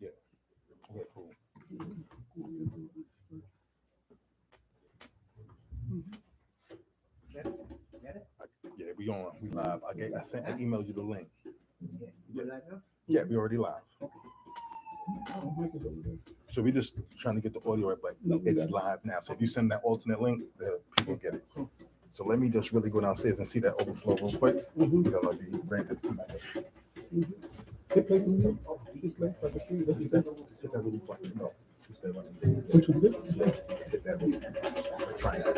Yeah. Okay, cool. Yeah, we live. I emailed you the link. Yeah, we already live. So we just trying to get the audio right, but it's live now. So if you send that alternate link, the people get it. So let me just really go downstairs and see that overflow real quick. Because I'll be granted. Just hit that little button. No. Which one? Just hit that little triangle.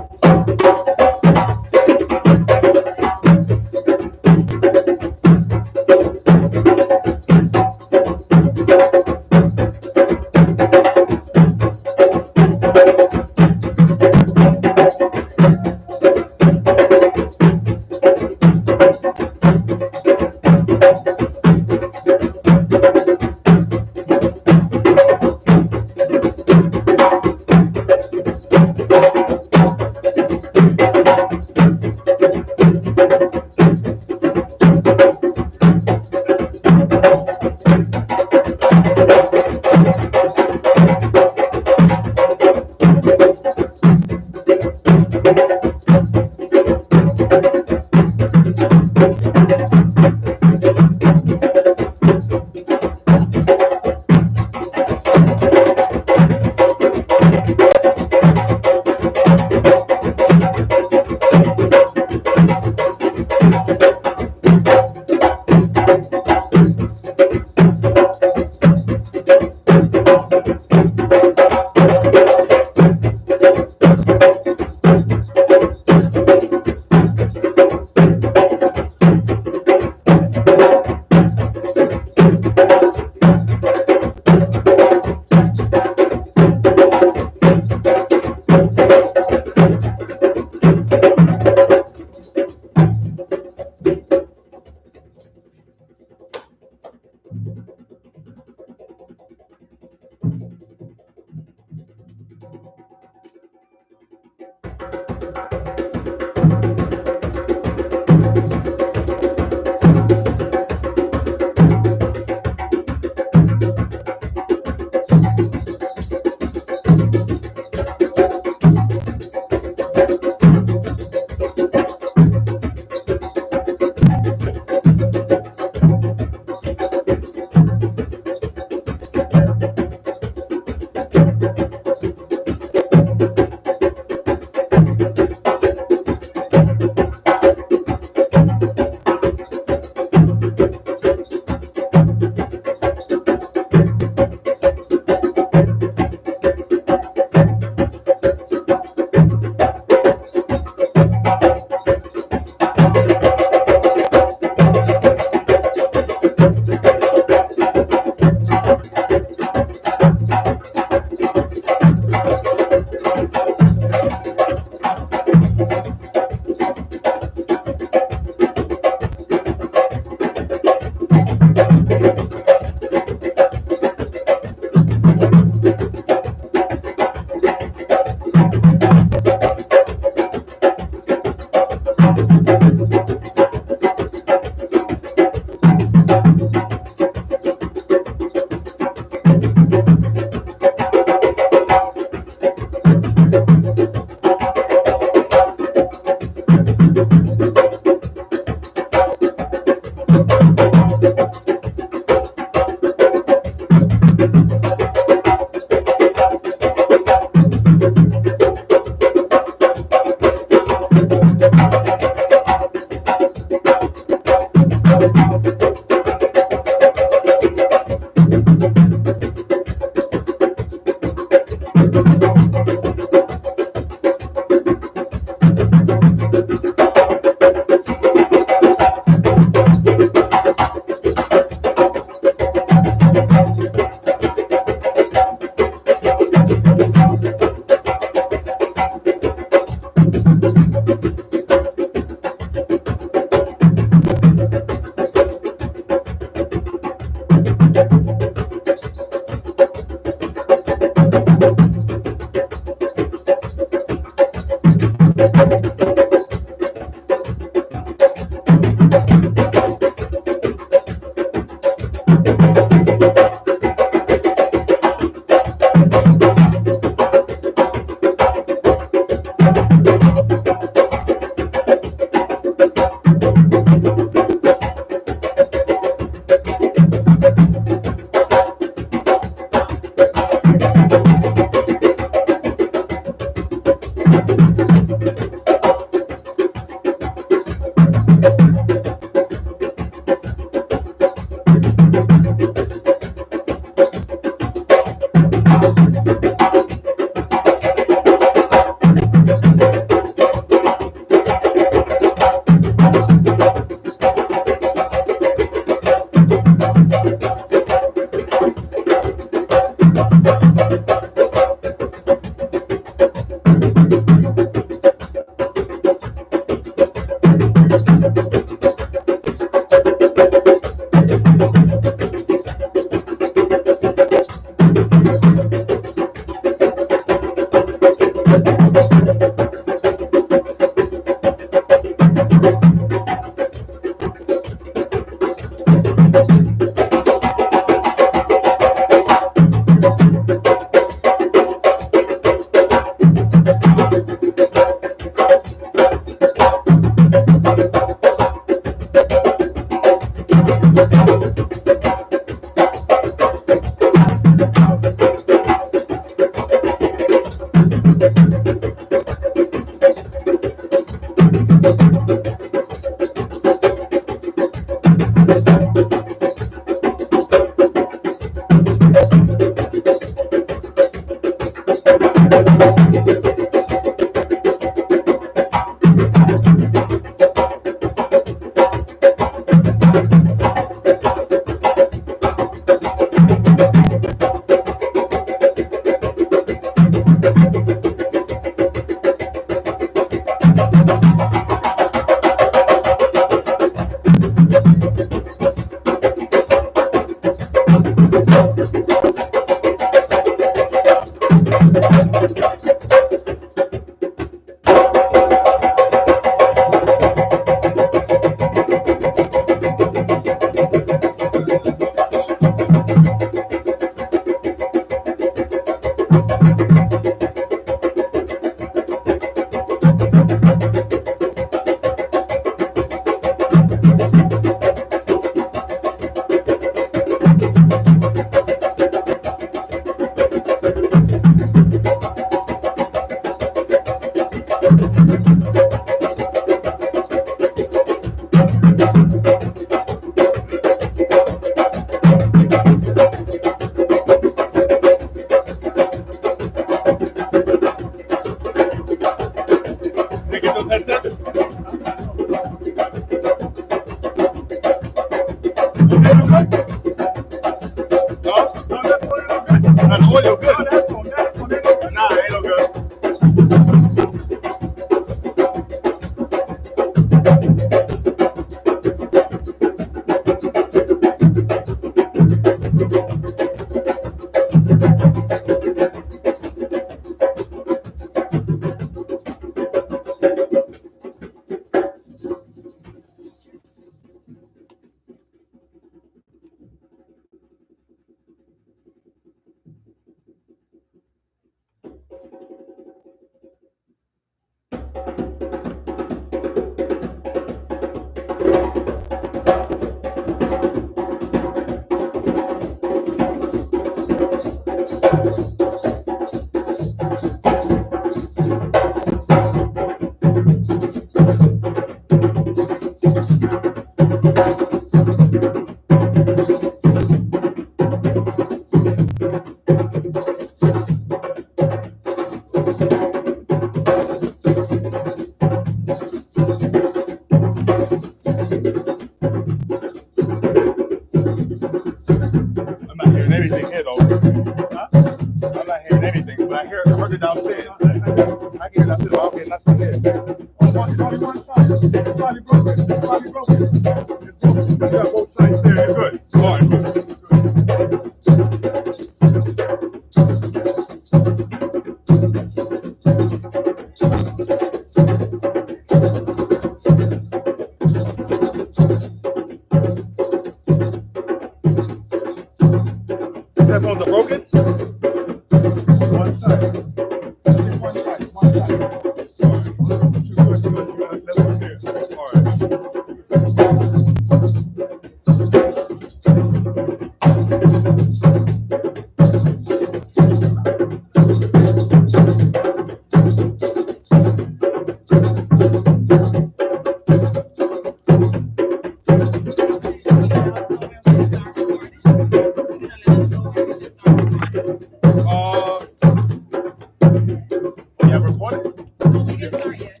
You have recorded? She didn't start yet.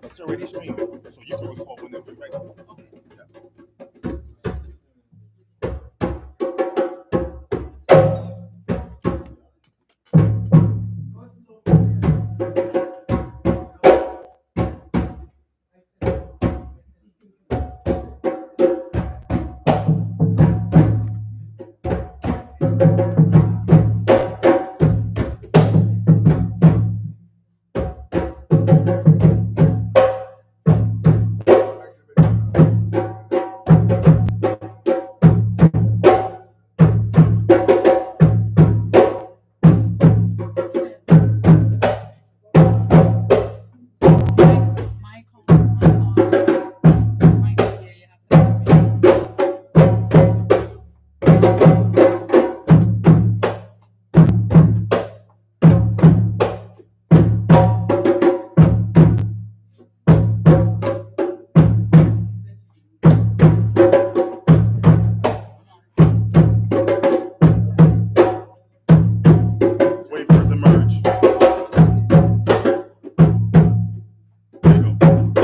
It's already streaming, so you can record whenever you're ready. Okay. Let's wait for it to merge. There you go.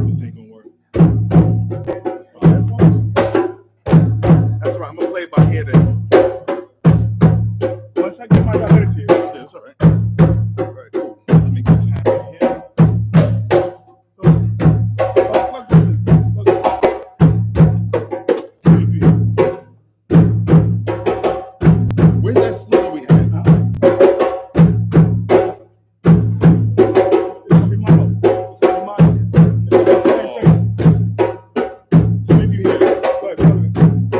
This ain't gonna work. That's fine. That's right. I'm gonna play it by ear then. Once I get my ability, Yeah, that's all right. All right, cool. Let's make this happen here. plug this in. Plug this in. Where's that speaker we had? It's gonna be mono. It's gonna be mono. It's gonna be the same thing. Tell me if you hear it. Go ahead, plug it in.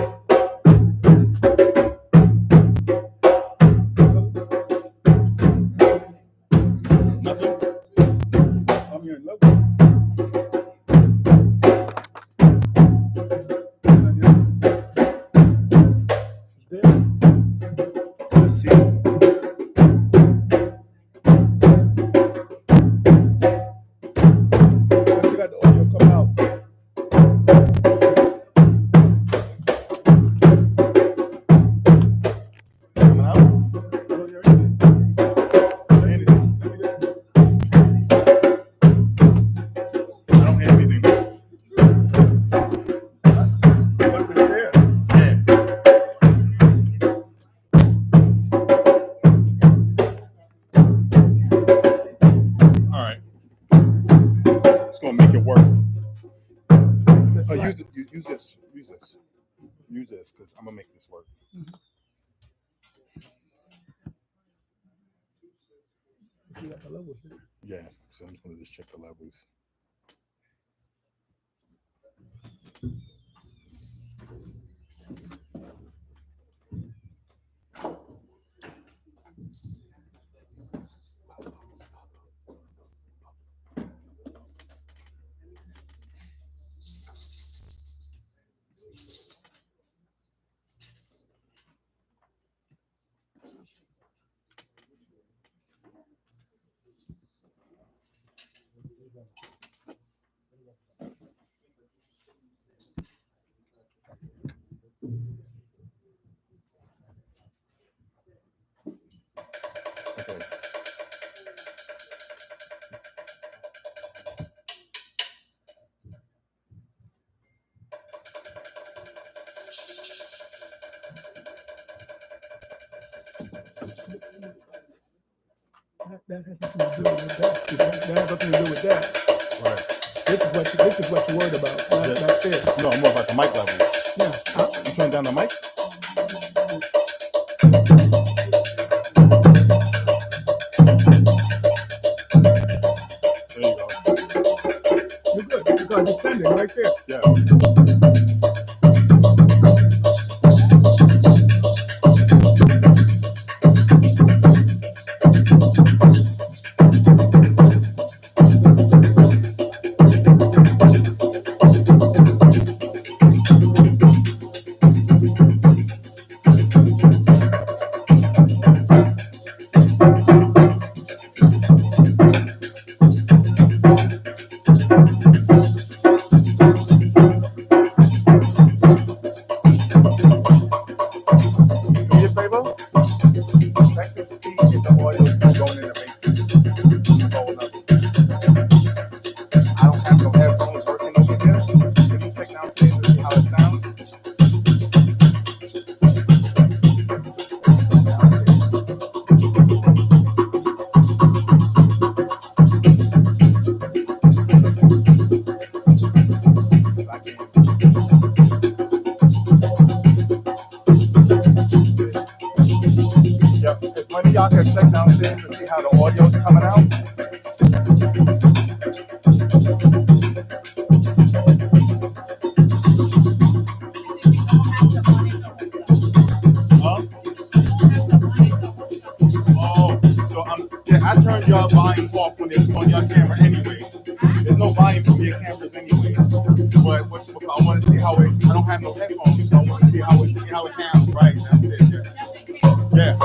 Nothing? I'm hearing low. It's there. Let's see. Once you got the audio coming out, Coming out? I don't hear anything. Anything? Let me just. I don't hear anything. But it's there. Yeah. All right. It's gonna make it work. That's right. Use this. Use this, because I'm gonna make this work. You got the levels there. Yeah. So I'm just gonna just check the levels. Okay. That has nothing to do with that. That has nothing to do with that. Right. This is what you're worried about. Yeah. That's it. No, I'm more about the mic level. Yeah. You turn down the mic? there. Yeah. Do me a favor. Check to see if the audio is still going in the matrix. Going up. I don't have no headphones working over here. Can you check downstairs and see how it sounds? Yep. If one of y'all can check downstairs and see how the audio's coming out. Huh? Oh, so I turned your volume off when it's on your camera anyway. There's no volume from your cameras anyway. But I want to see how it. I don't have no headphones, so I want to see how it sounds. Right? That's it. Yeah.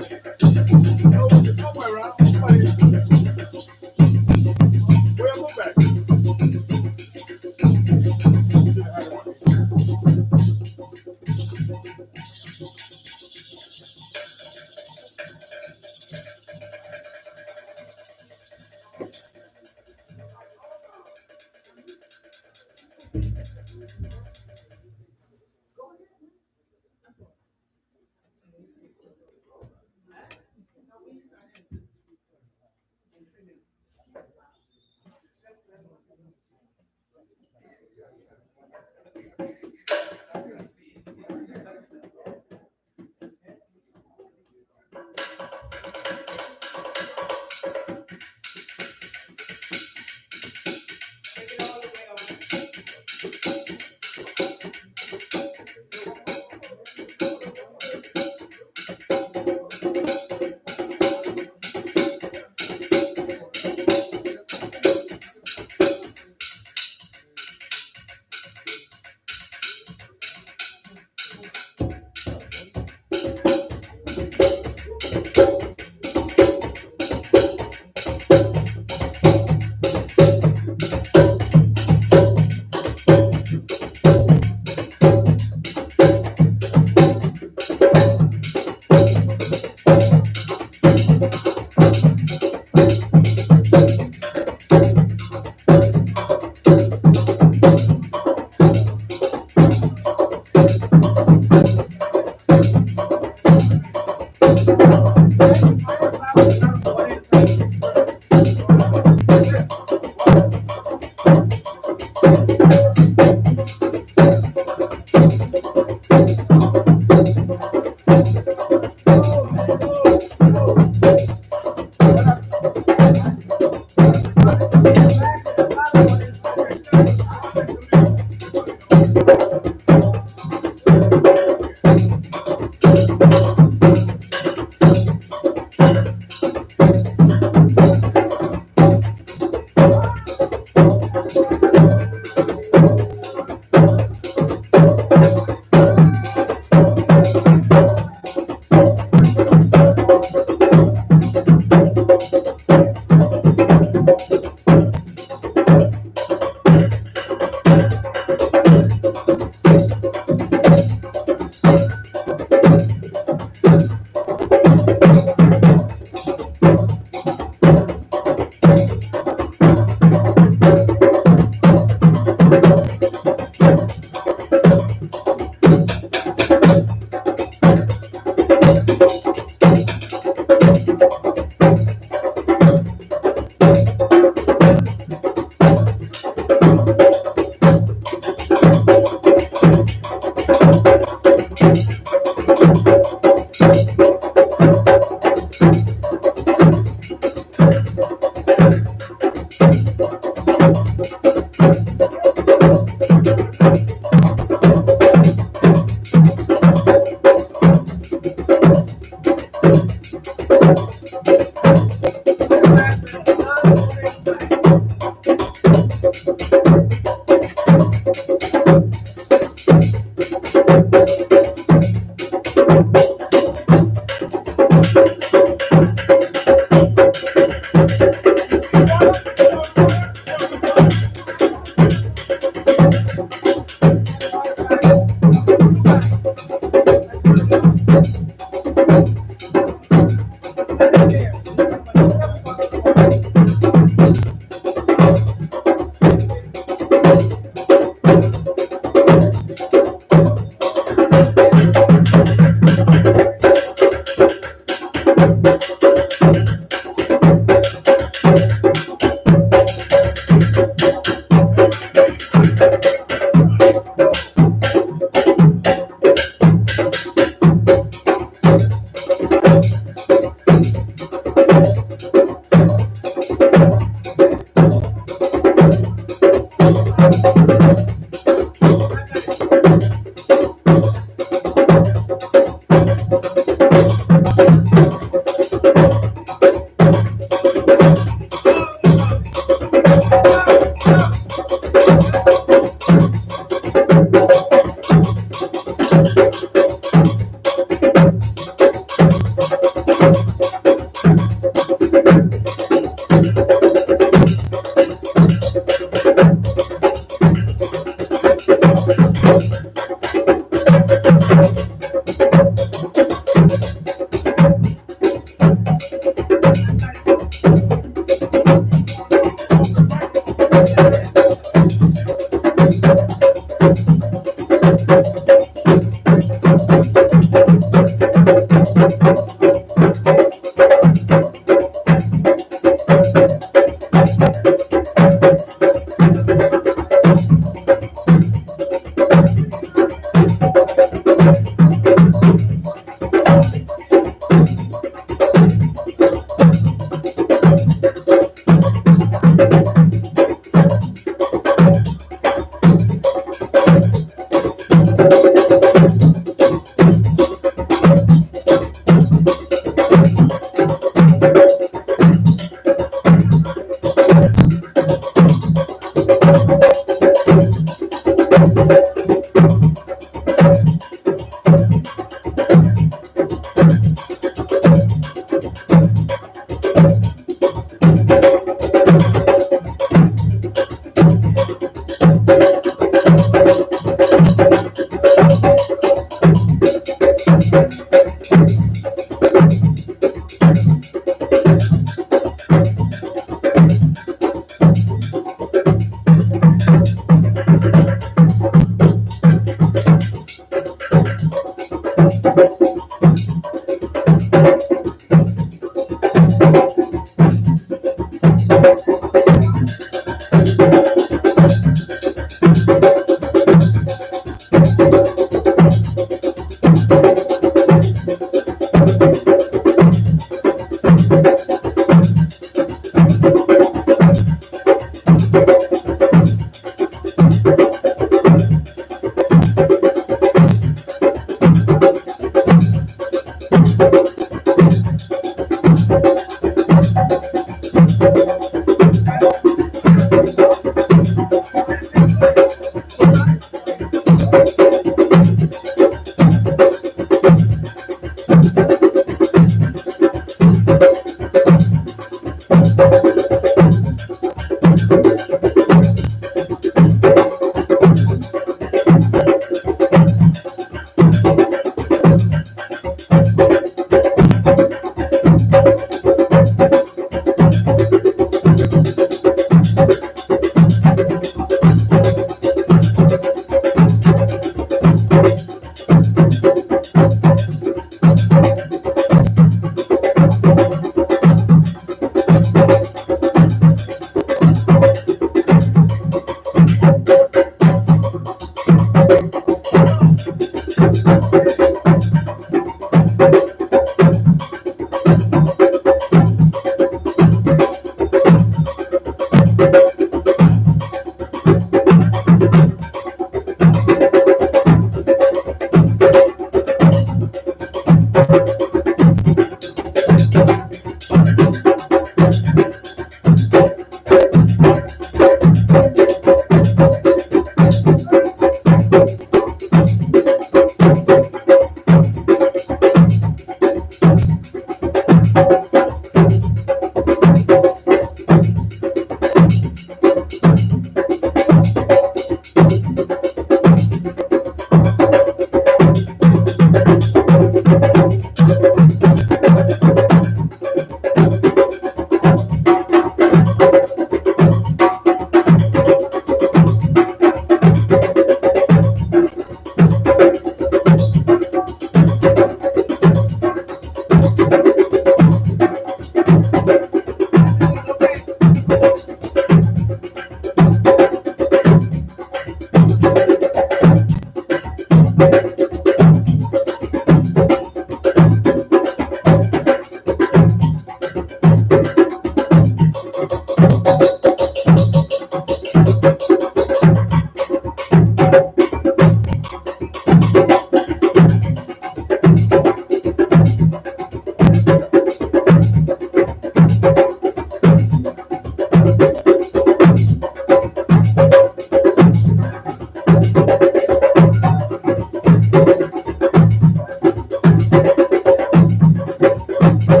All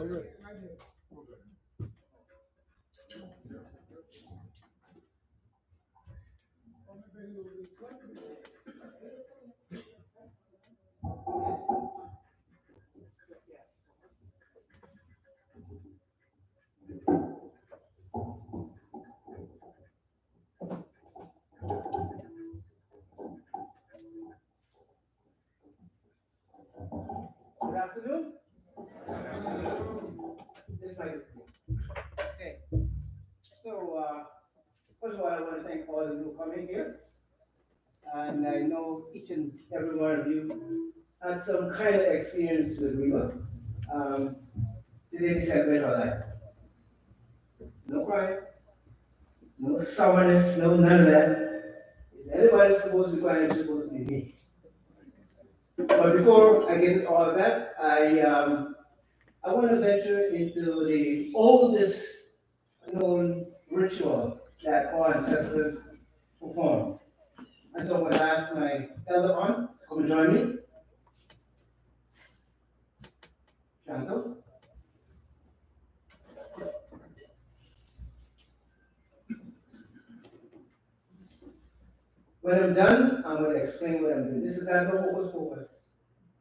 right. Good afternoon. This mic is okay. So, first of all, I want to thank all of you for coming here. And I know each and every one of you had some kind of experience with Reba. Um, Today we celebrate her life. No crying, no sourness, no none of that. If anybody's supposed to be crying, it's supposed to be me. But before I get into all of that, I want to venture into the oldest known ritual that our ancestors performed. And so I'm going to ask my elder aunt to come and join me. Chantal. When I'm done, I'm going to explain what I'm doing. This is not no hocus pocus.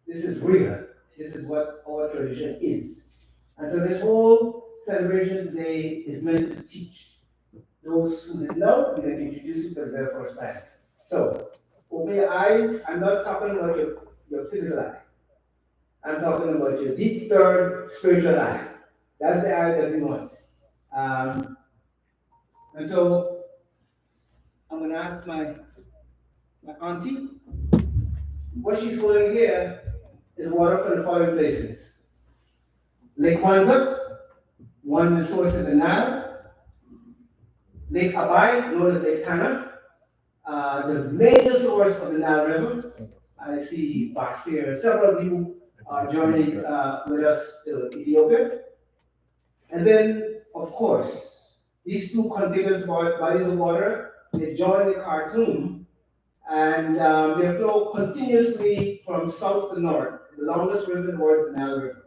This is real. This is what our tradition is. And so this whole celebration today is meant to teach those who didn't know. We're going to introduce you for the very first time. So, open your eyes. I'm not talking about your physical eye. I'm talking about your deep third spiritual eye. That's the eye that we want. And so I'm going to ask my auntie. What she's holding here is water from the following places: Lake Kwanzaa, one of the sources of the Nile; Lake Abai, known as Lake Tana, the major source of the Nile River. I see Basir, several of you are joining with us to Ethiopia. And then, of course, these two contiguous bodies of water, they join the Khartoum, and they flow continuously from south to north. The longest river in the world is the Nile River.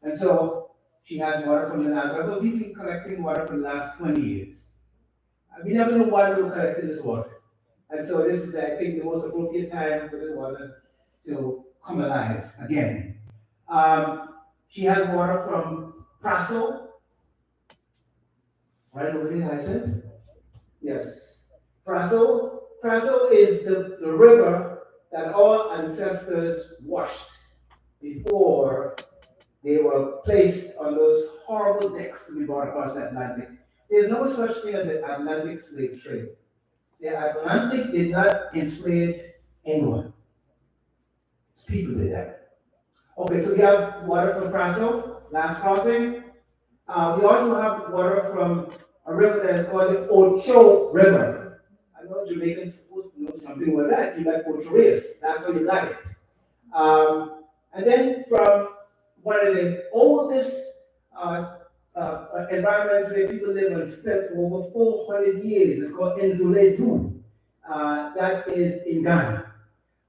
And so she has water from the Nile River. We've been collecting water for the last 20 years. We never knew why we were collecting this water. And so this is, I think, the most appropriate time for this water to come alive again. She has water from Praso, right over here, I said? Yes. Praso is the river that our ancestors washed before they were placed on those horrible decks to be brought across the Atlantic. There's no such thing as the Atlantic slave trade. The Atlantic did not enslave anyone. It's people did that. Okay, so we have water from Praso, last crossing. We also have water from a river that is called the Ocho River. I know Jamaicans supposed to know something about that. You got Ocho Rios. That's how you got it. And then from one of the oldest environments where people live on stilts for over 400 years, it's called Nzulezu. That is in Ghana.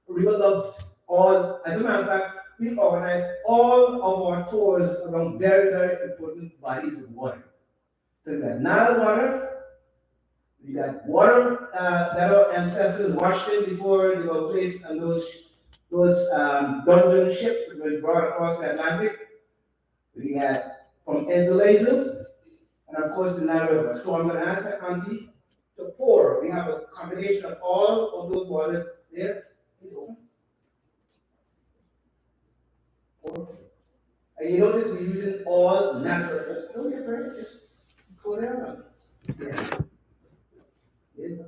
We would love all, as a matter of fact, we organize all of our tours around very, very important bodies of water. So we got Nile water, we got water that our ancestors washed in before they were placed on those dungeon ships that were brought across the Atlantic. We had from Enzalezu, and of course the Nile River. So I'm going to ask my auntie to pour. We have a combination of all of those waters there. Please open. Pour. And you notice we're using all natural. Just don't get hurt. Just pour it out. Yeah. Yeah.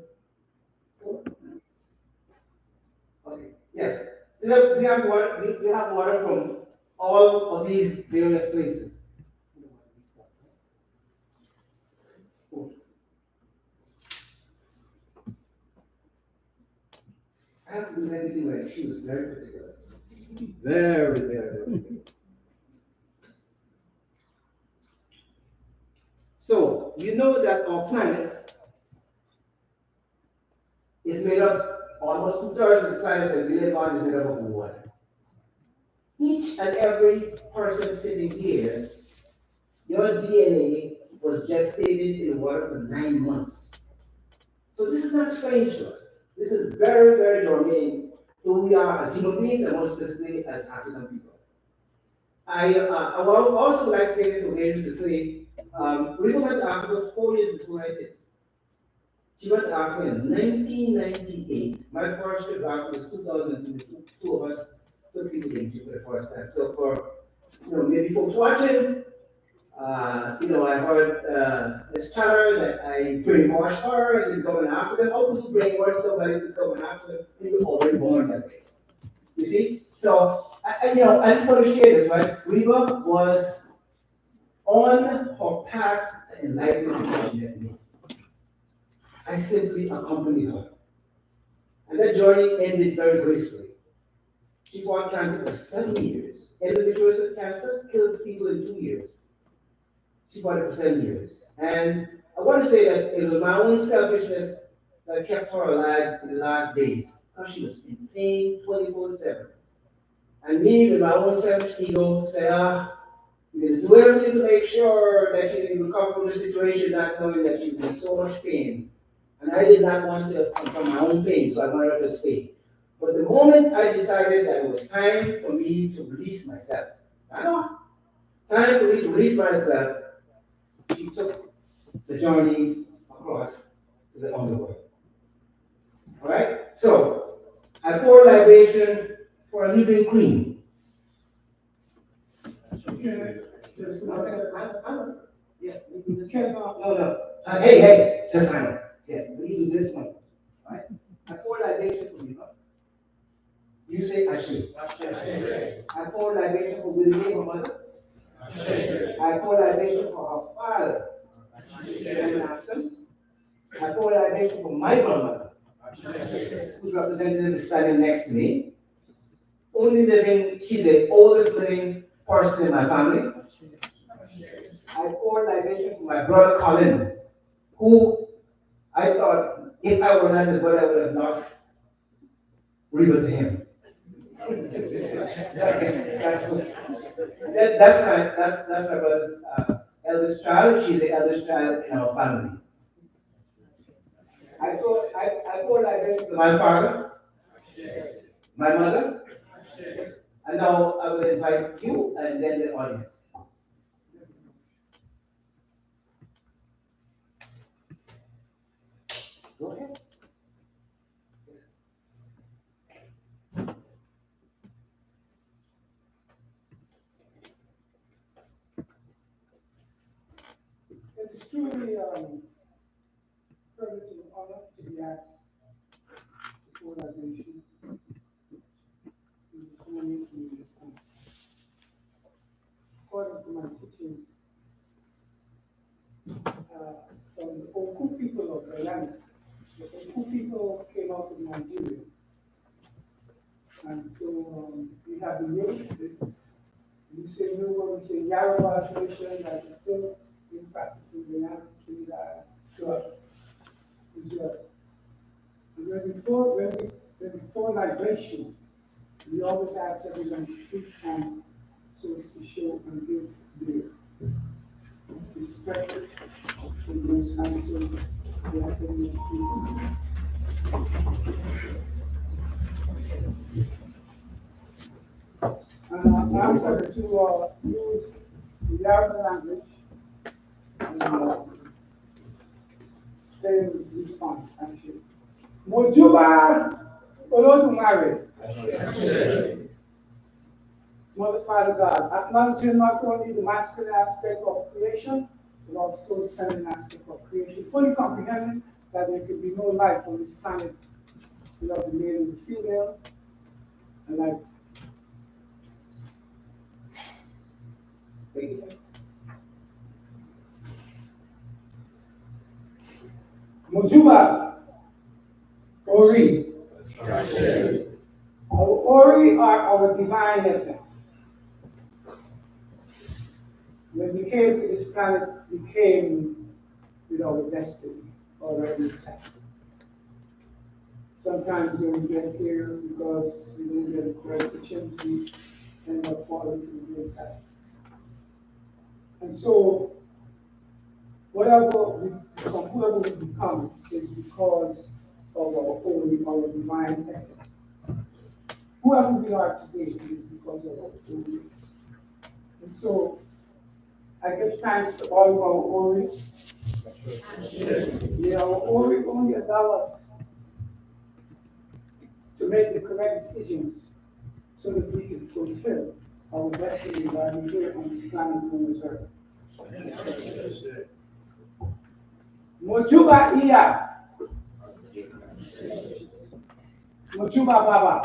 Pour. Okay. Yes. So we have water. We have water from all of these various places. I have to do everything right. She was very particular. Very, very, very particular. So, you know that our planet is made up, almost 2/3 of the planet that we live on is made up of water. Each and every person sitting here, your DNA was gestated in water for 9 months. So this is not strange to us. This is very, very germane to who we are as human beings and more specifically as African people. I would also like to take this occasion to say, Reba went to Africa 4 years before I did. She went to Africa in 1998. My first trip to Africa was 2002. Two of us took people to Egypt for the first time. So for maybe folks watching, I heard this chatter that I brainwashed her into becoming African. How could you brainwash somebody to become an African? They were already born that way. You see? So I just want to share this, right? Reba was on her path to enlightenment. I simply accompanied her. And that journey ended very gracefully. She fought cancer for 7 years. Endometriosis cancer kills people in 2 years. She fought it for 7 years. And I want to say that it was my own selfishness that kept her alive in the last days. Because she was in pain 24/7. And me, with my own selfish ego, said, you're going to do everything to make sure that she can recover from the situation, not knowing that she was in so much pain. And I did not want to come from my own pain, so I wanted her to stay. But the moment I decided that it was time for me to release myself, time for me to release myself, she took the journey across to the underworld. All right? So, I pour libation for a living queen. Yes, we do the no. Hey, just Hannah. Yes, we do this one. All right? I pour libation for you. You say Ashe. I pour libation for Willie, her mother. I pour libation for her father. I pour libation for my grandmother, whose representative is standing next to me. She's the oldest living person in my family. I pour libation for my brother Colin, who I thought if I were not his brother, I would have lost Reba to him. That's my brother's eldest child. She's the eldest child in our family. I pour libation to my father, my mother, and now I will invite you and then the audience. Go ahead. It's truly privilege and honor to be asked for libation in this moment in this time. According to my teachings from the Oku people of the land, the Oku people came out of Nigeria. And so we have the new, you say new word, we say Yoruba tradition that is still in practicing the land Trinidad, Israel. And when we pour libation, we always ask everyone to please stand so as to show and give the respect to those hands. So we ask everyone please. I'm going to use the Yoruba language and say in response, actually. Mojuba Olodumare. Mother, Father God, acknowledging not only the masculine aspect of creation, but also the feminine aspect of creation, fully comprehending that there could be no life on this planet without the male and the female, and like Mojuba, Ori. Our Ori are our divine essence. When we came to this planet, we came with our destiny already intact. Sometimes when we get here, because we didn't get the correct teachings, we end up falling to the wayside. And so, whatever we become, whoever we become, is because of our holy, our divine essence. Whoever we are today is because of our holy. And so, I give thanks to all of our Oris. Our Ori only allow us to make the correct decisions so that we can fulfill our destiny while we're here on this planet known as Earth. Mojuba Iya. Mojuba Baba.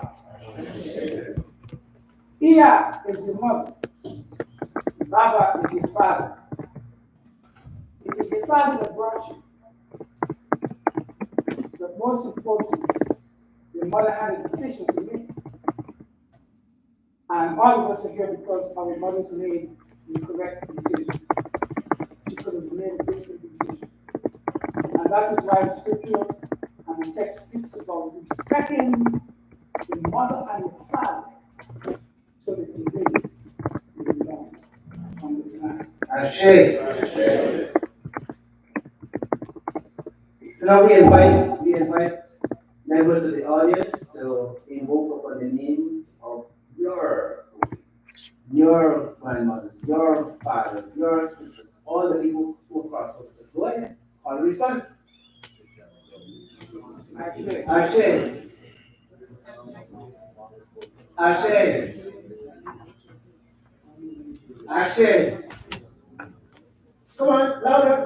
Iya is your mother. Baba is your father. It is your father that brought you. But most importantly, your mother had a decision to make. And all of us are here because our mothers made the correct decision. She could have made a different decision. And that is why the scripture and the text speaks about respecting the mother and the father so that the babies will be born on this land. Ashe. So now we invite members of the audience to invoke upon the names of your grandmothers, your fathers, your sisters, all the people who are cross over. Go ahead. All the response. Ashe. Ashe. Ashe. Come on, louder.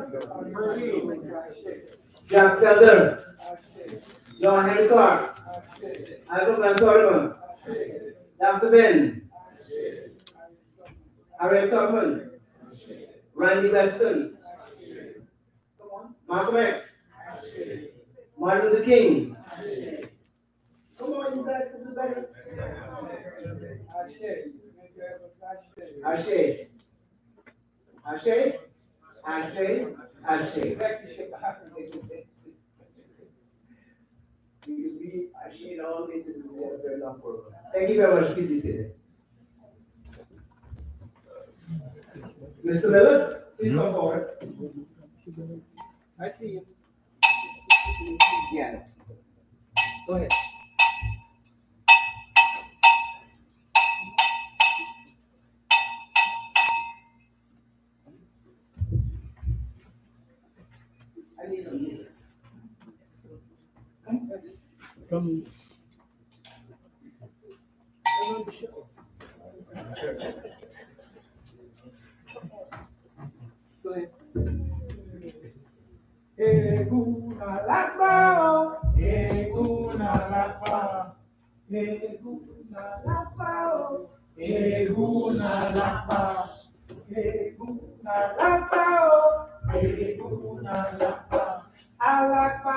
Jack Felder. John Henry Clark. Alvin Solomon. Dr. Ben. Harriet Tubman. Randy Weston. Malcolm X. Martin Luther King. Come on, you guys can do better. Ashe. Ashe. Ashe. Ashe. You be Ashe all into the very long program. Thank you very much. Please be seated. Mr. Miller, please come forward. I see you. Yeah. Go ahead. I need some music. Come on the show. Go ahead. Eguna lakba, eguna lakba, eguna lakba, eguna lakba, eguna lakba, eguna lakba, alakba,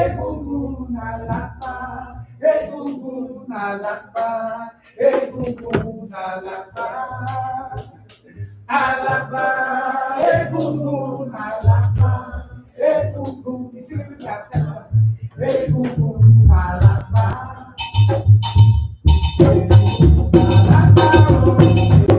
eguna lakba, eguna lakba, eguna lakba. Alaba, egungun, alaba, egungun. You see the people that said egungun, alaba, egungun, alaba,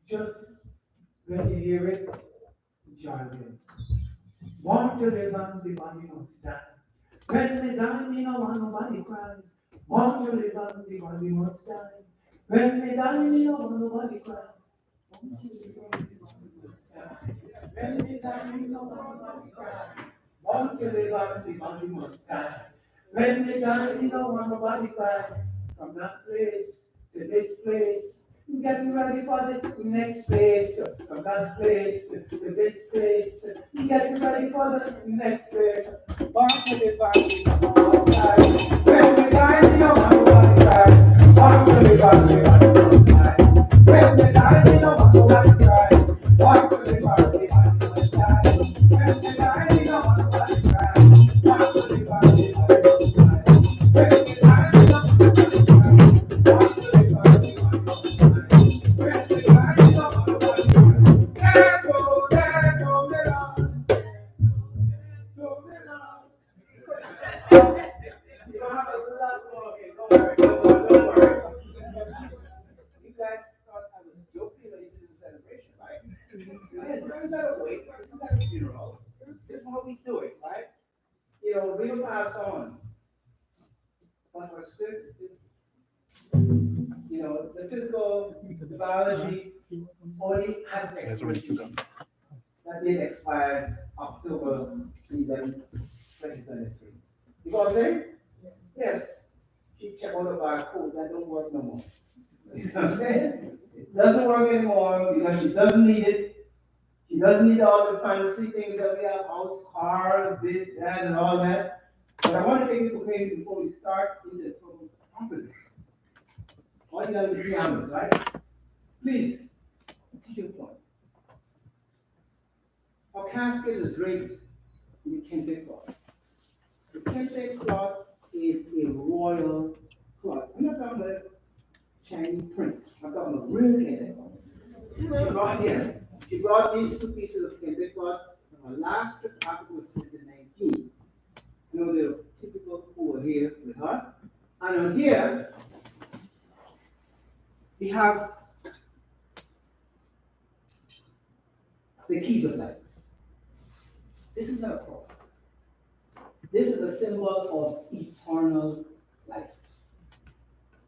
Just when you hear it, join in. Want to live and the money must die. When we die, me no want nobody cry. Want to live and the money must die. When we die, me no want nobody cry. Want to live and the money must die. When we die, me no want nobody cry. Want to live and the money must die. When we die, we don't want nobody cry. From that place to this place, getting ready for the next place. From that place to this place, getting ready for the next place. Want to live and the money must die. When we die, we don't want nobody cry. Want to live and the money must die. When we die, we don't want nobody cry. Want to live and the money must die. When we die, we don't want nobody cry. Want to live and the money must die. This is how we do it, right? You know, we don't pass on. But our spirit, you know, the physical, the biology, only has expiration. That date expired October 11, 2023. You got there? Yes. She checked all of our code, that don't work no more. You know what I'm saying? It doesn't work anymore because she doesn't need it. She doesn't need all the fancy things that we have, house, cars, this, that, and all that. But I want to take this away before we start into the opposite. All you got to do is right? Please, teach your point. Our casket is draped in the kente cloth. The kente cloth is a royal cloth. I'm not talking about Chinese print. I'm talking about real kente cloth. She brought these two pieces of kente cloth from her last trip to Africa was 2019. You know, the typical who were here with her. And on here, we have the keys of life. This is not a cross. This is a symbol of eternal life.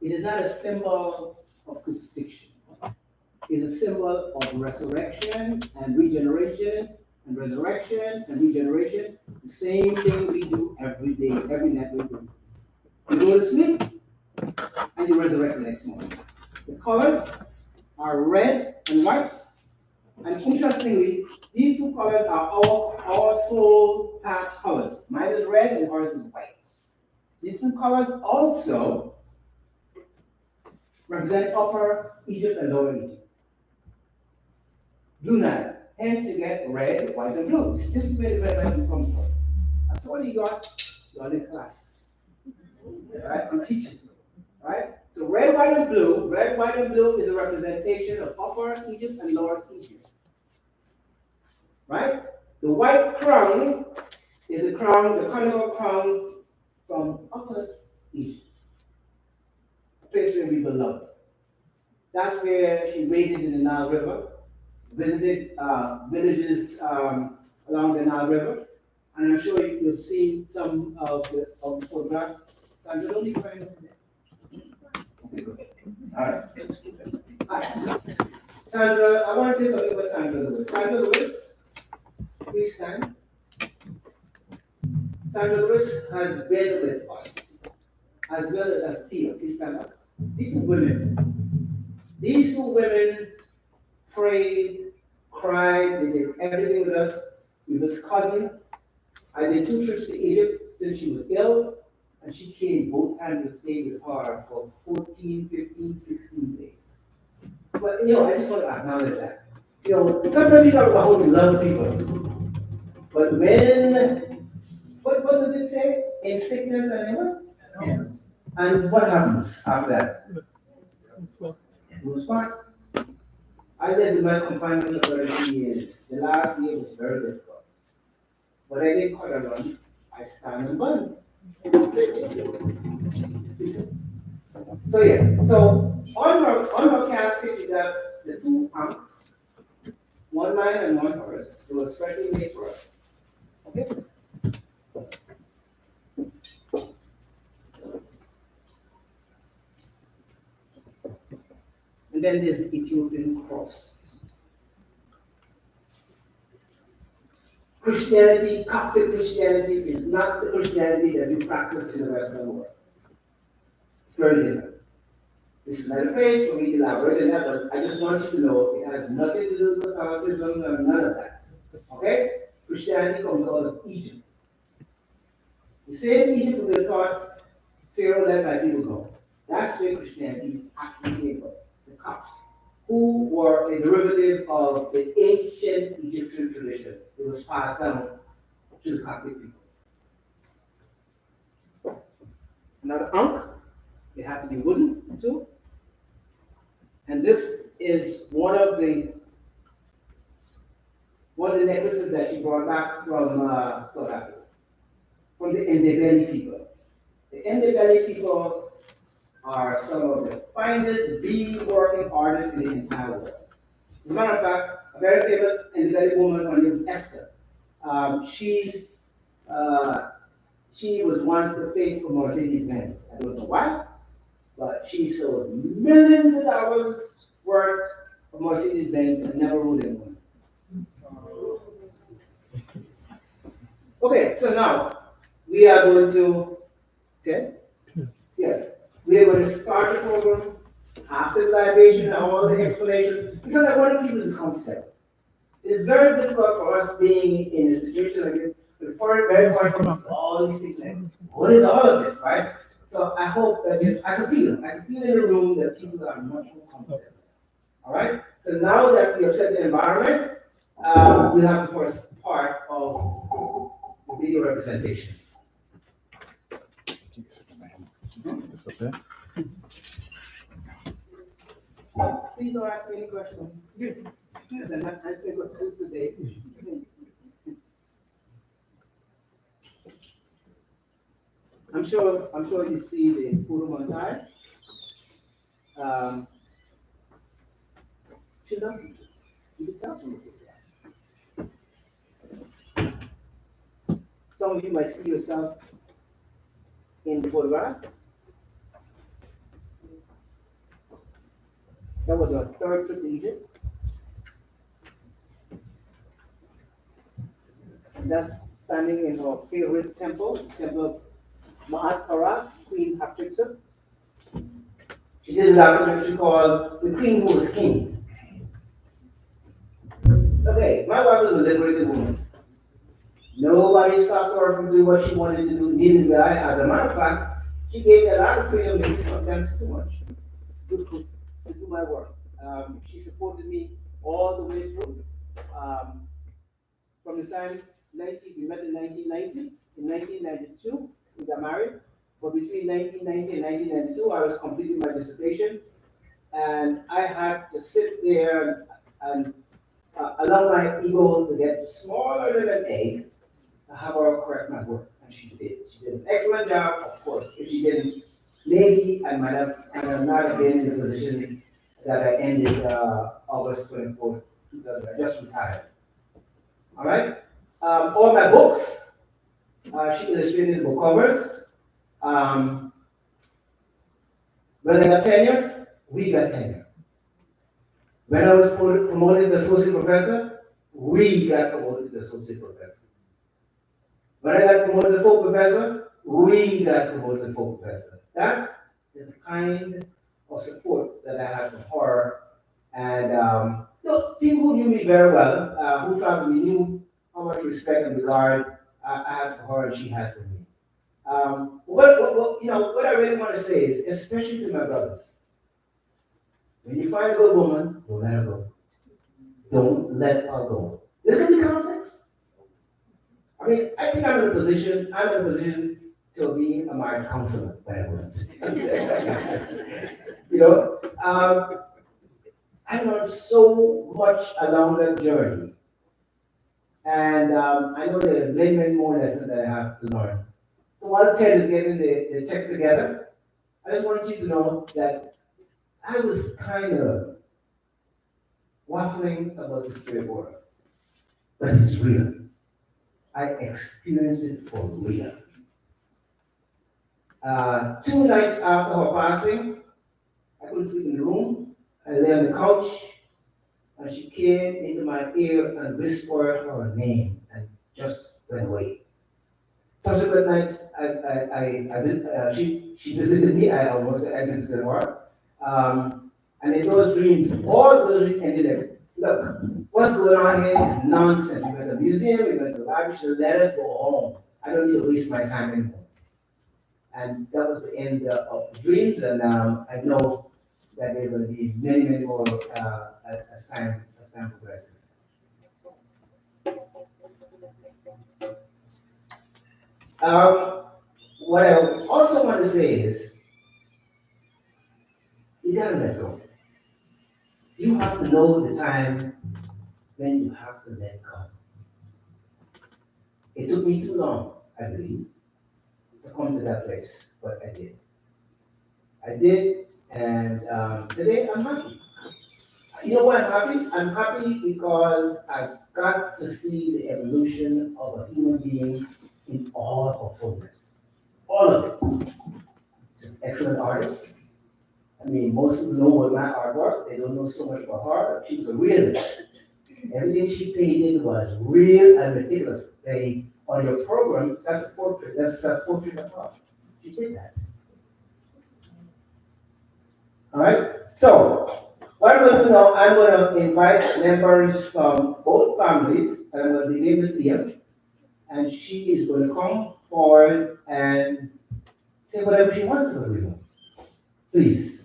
It is not a symbol of crucifixion. It is a symbol of resurrection and regeneration and resurrection and regeneration. The same thing we do every day, every night we do. You go to sleep and you resurrect the next morning. The colors are red and white. And interestingly, these two colors are our soul path colors. Mine is red and ours is white. These two colors also represent Upper Egypt and Lower Egypt. Blue Nile. Hence you get red, white, and blue. This is where the red light comes from. I told you you're in class. Right? I'm teaching. Right? So red, white, and blue is a representation of Upper Egypt and Lower Egypt. Right? The white crown is the crown, the conical crown from Upper Egypt. A place where we belong. That's where she waded in the Nile River, visited villages along the Nile River, and I'm sure you've seen some of the photographs. Sandra, don't be crying over there. Okay, good. All right. Sandra, I want to say something about Sandra Lewis. Sandra Lewis, please stand. Sandra Lewis has been with us, as well as Tia. Please stand up. These two women prayed, cried, they did everything with us. We was cousin. I did 2 trips to Egypt since she was ill, and she came both times to stay with her for 14, 15, 16 days. But, I just want to acknowledge that. Sometimes we talk about how we love people. But when, what does it say? In sickness and in what? Yeah. And what happens after that? It moves back. I lived with my companion for 30 years. The last year was very difficult. But I didn't cut a run. I stand and burn. So on her casket, you got the two ankhs, one mine and one hers. They were specially made for us. Okay? And then there's the Ethiopian cross. Christianity, Coptic Christianity, is not the Christianity that we practice in the Western world. It's very different. This is not a place for me to elaborate on that, but I just want you to know it has nothing to do with Catholicism and none of that. Okay? Christianity comes out of Egypt. The same Egypt we were taught Pharaoh let my people go. That's where Christianity actually came from. The Copts, who were a derivative of the ancient Egyptian tradition. It was passed down to the Coptic people. Now the ankh, it had to be wooden too. And this is one of the necklaces that she brought back from South Africa, from the Ndebele people. The Ndebele people are some of the finest beadworking artists in the entire world. As a matter of fact, a very famous Ndebele woman, her name is Esther. She was once the face of Mercedes-Benz. I don't know why, but she sold millions of dollars worth of Mercedes-Benz and never ruled anyone. Okay, so now we are going to, Ted? Yes, we are going to start the program after the libation and all the explanation, because I want people to be comfortable. It's very difficult for us being in a situation like this, with very questions, all these things, like, what is all of this, right? So I hope that I can feel in the room that people are much more comfortable. All right? So now that we have set the environment, we'll have the first part of the video representation. Please don't ask me any questions. Because I'm not answering questions today. I'm sure you see the photo montage. Should not be. You can tell from the photograph. Some of you might see yourself in the photograph. That was our third trip to Egypt. And that's standing in our favorite temple, Temple Ma'at Kara, Queen Hatshepsut. She did a documentary called The Queen Who Was King. Okay, my wife was a liberated woman. Nobody stopped her from doing what she wanted to do, neither did I. As a matter of fact, she gave me a lot of freedom, maybe sometimes too much, to do my work. She supported me all the way through. From the time we met in 1990, in 1992, we got married. But between 1990 and 1992, I was completing my dissertation, and I had to sit there and allow my ego to get smaller than an egg to have her correct my work. And she did. She did an excellent job, of course. If she didn't, maybe I might have not been in the position that I ended August 24th, 2000. I just retired. All right? All my books, she illustrated book covers. When I got tenure, we got tenure. When I was promoted to associate professor, we got promoted to associate professor. When I got promoted to full professor, we got promoted to full professor. That is the kind of support that I have from her. And people who knew me very well, who probably knew how much respect and regard I had for her and she had for me. What I really want to say is, especially to my brothers, when you find a good woman, don't let her go. Don't let her go. There's going to be conflicts. I mean, I think I'm in a position to be a marriage counselor, but I wouldn't. I learned so much along that journey. And I know there are many, many more lessons that I have to learn. So while Ted is getting the tech together, I just want you to know that I was kind of waffling about the spirit world, but it's real. I experienced it for real. 2 nights after her passing, I couldn't sleep in the room. I lay on the couch, and she came into my ear and whispered her name and just went away. Subsequent nights, she visited me. I visited her. And in those dreams, all those dreams ended up, look, what's going on here is nonsense. We went to the museum, we went to the library, so let us go home. I don't need to waste my time anymore. And that was the end of the dreams, and I know that there will be many, many more as time progresses. What I also want to say is, you gotta let go. You have to know the time when you have to let go. It took me too long, I believe, to come to that place, but I did. I did, and today I'm happy. You know why I'm happy? I'm happy because I got to see the evolution of a human being in all of fullness. All of it. She's an excellent artist. I mean, most people know about my artwork. They don't know so much about her. She was a realist. Everything she painted was real and meticulous. On your program, that's a portrait. That's a portrait of her. She did that. All right? So, what I'm going to do now, I'm going to invite members from both families, and I'm going to begin with Leah. And she is going to come forward and say whatever she wants to do. Please.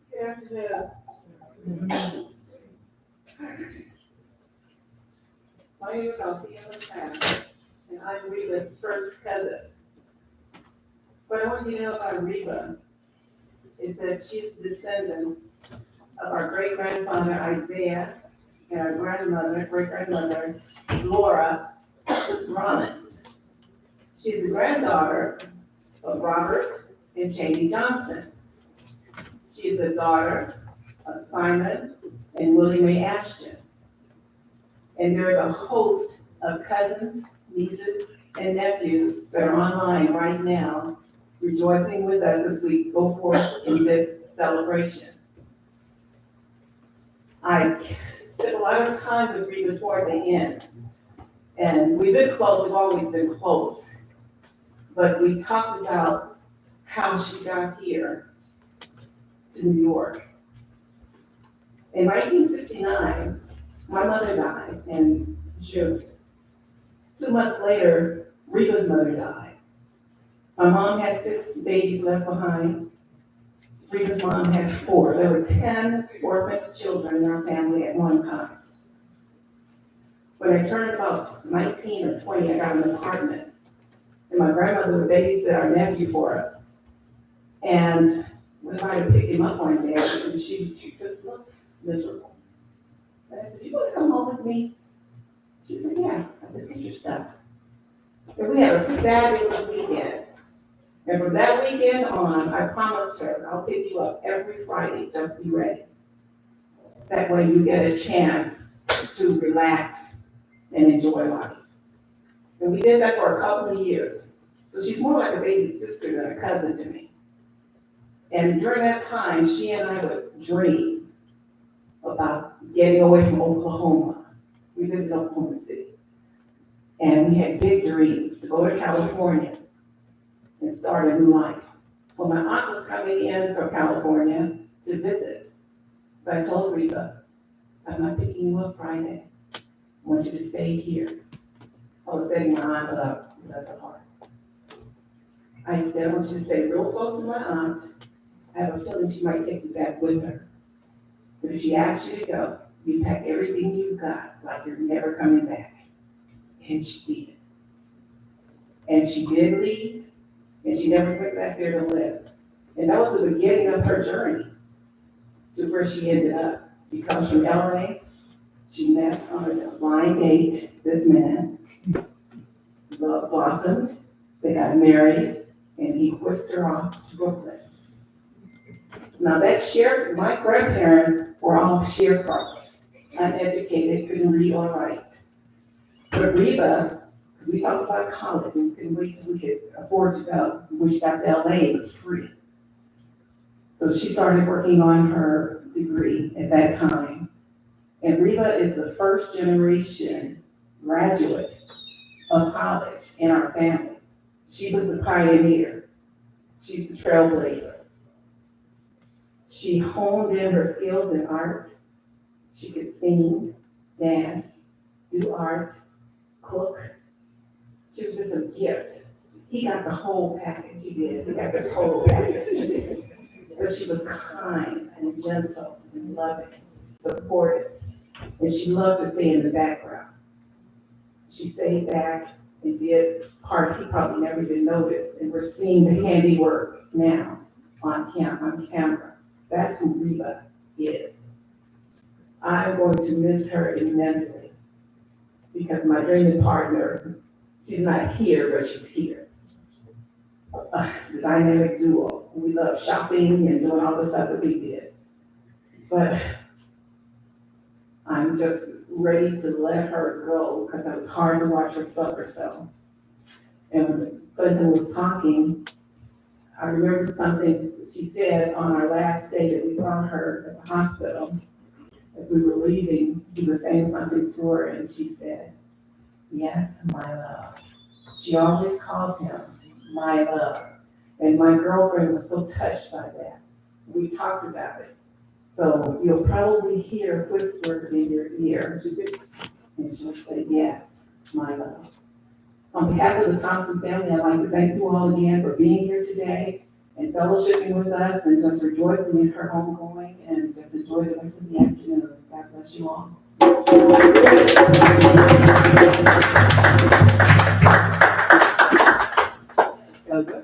Good afternoon. My name is Althea McCann, and I'm Reba's first cousin. What I want you to know about Reba is that she's a descendant of our great-grandfather Isaiah and our great-grandmother Laura Rollins. She's the granddaughter of Robert and Cheney Johnson. She is the daughter of Simon and Willie Mae Ashton. And there's a host of cousins, nieces, and nephews that are online right now, rejoicing with us as we go forth in this celebration. I took a lot of time with Reba toward the end. And we've been close, we've always been close. But we talked about how she got here to New York. In 1969, my mother died in June. 2 months later, Reba's mother died. My mom had 6 babies left behind. Reba's mom had 4. There were 10 orphaned children in our family at one time. When I turned about 19 or 20, I got an apartment. And my grandmother would babysit our nephew for us. And we might have picked him up one day, and she just looked miserable. And I said, "You want to come home with me?" She said, "Yeah." I said, "Get your stuff." And we had a fabulous weekend. And from that weekend on, I promised her, I'll pick you up every Friday, just be ready. That way you get a chance to relax and enjoy life. And we did that for a couple of years. So she's more like a baby sister than a cousin to me. And during that time, she and I would dream about getting away from Oklahoma. We lived in Oklahoma City. And we had big dreams to go to California and start a new life. Well, my aunt was coming in from California to visit. So I told Reba, "I'm not picking you up Friday. I want you to stay here." I was setting my aunt up, bless her heart. I said, "I want you to stay real close to my aunt. I have a feeling she might take you back with her. But if she asks you to go, you pack everything you've got like you're never coming back." And she did. And she did leave, and she never went back there to live. And that was the beginning of her journey to where she ended up. She comes from LA. She met on a blind date this man. Love blossomed. They got married. and he whisked her off to Brooklyn. Now my grandparents were all sharecroppers, uneducated, couldn't read or write. But Reba, because we talked about college, we couldn't wait till we could afford to go. When she got to LA, it was free. So she started working on her degree at that time. And Reba is the first generation graduate of college in our family. She was the pioneer. She's the trailblazer. She honed in her skills in art. She could sing, dance, do art, cook. She was just a gift. He got the whole package, he did. He got the total package. But she was kind and gentle and loving, supportive. And she loved to stay in the background. She stayed back and did parts he probably never even noticed. And we're seeing the handiwork now on camera. That's who Reba is. I'm going to miss her immensely because my dreaming partner, she's not here, but she's here. The dynamic duo. We love shopping and doing all the stuff that we did. But I'm just ready to let her go because it was hard to watch her suffer so. And when Clinton was talking, I remembered something she said on our last day that we saw her at the hospital. As we were leaving, he was saying something to her and she said, "Yes, my love." She always called him my love. And my girlfriend was so touched by that. We talked about it. So you'll probably hear a whisper in your ear. And she'll say, "Yes, my love." On behalf of the Thompson family, I'd like to thank you all again for being here today and fellowshipping with us and just rejoicing in her homegoing and just enjoy the rest of the afternoon. God bless you all. Elder?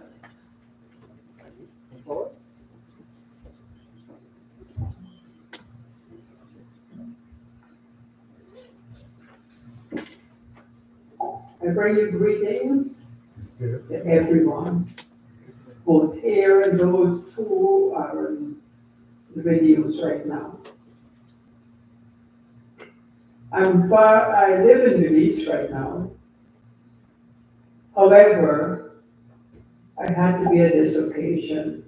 I bring you greetings to everyone, both here and those who are in the videos right now. I live in the East right now. However, I had to be at this occasion.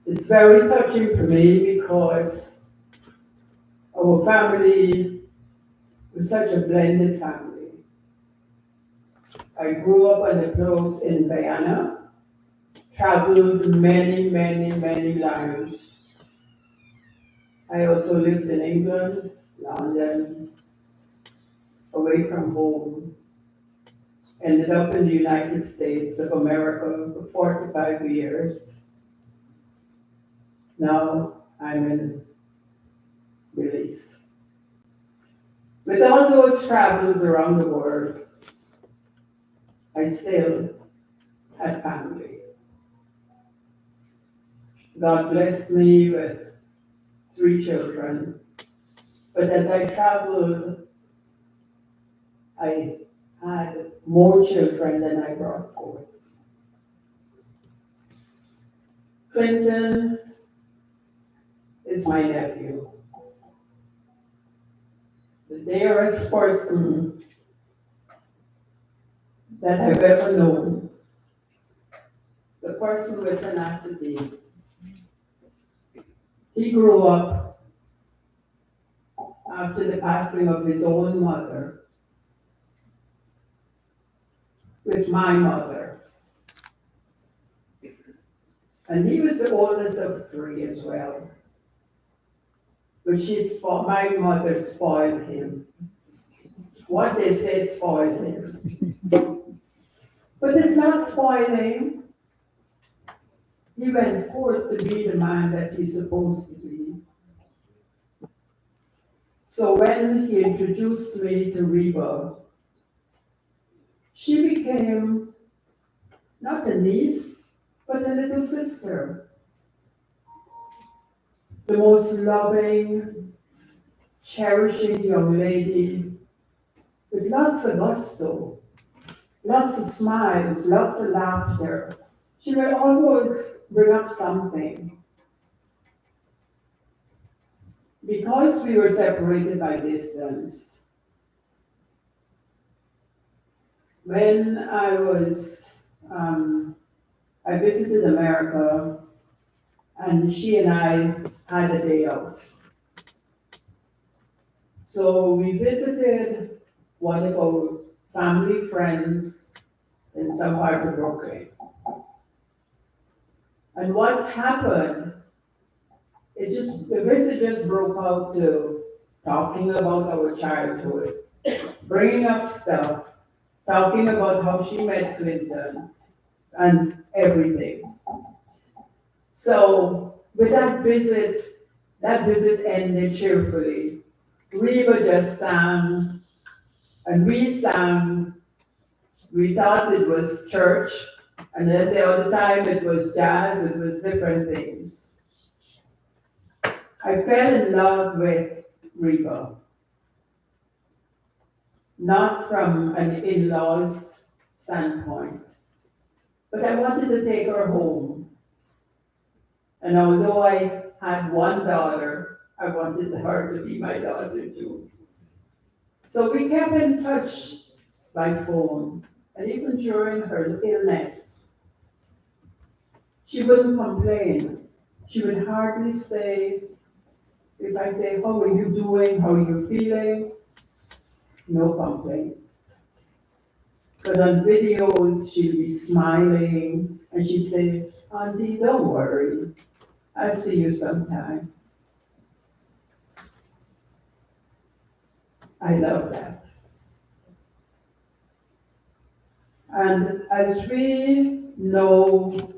It's very touching for me because our family was such a blended family. I grew up on the coast in Guyana, traveled many lands. I also lived in England, London, away from home. Ended up in the United States of America for 45 years. Now I'm in Belize. With all those travels around the world, I still had family. God blessed me with 3 children, but as I traveled, I had more children than I brought forth. Clinton is my nephew. The dearest person that I've ever known. The person with tenacity. He grew up after the passing of his own mother with my mother. And he was the oldest of 3 as well. But my mother spoiled him. What they say spoiled him. But it's not spoiling. He went forth to be the man that he's supposed to be. So when he introduced me to Reba, she became not a niece, but a little sister. The most loving, cherishing young lady with lots of gusto, lots of smiles, lots of laughter. She will always bring up something. Because we were separated by distance, when I visited America, and she and I had a day out. So we visited one of our family friends in some part of Brooklyn. And what happened, the visit just broke out to talking about our childhood, bringing up stuff, talking about how she met Clinton and everything. So with that visit ended cheerfully. Reba just sang, and we sang. We thought it was church, and then the other time it was jazz, it was different things. I fell in love with Reba, not from an in-laws standpoint, but I wanted to take her home. And although I had one daughter, I wanted her to be my daughter too. So we kept in touch by phone, and even during her illness, she wouldn't complain. She would hardly say, if I say, how are you doing, how are you feeling? No complaint. But on videos, she'd be smiling, and she'd say, Auntie, don't worry, I'll see you sometime. I love that. And as we know,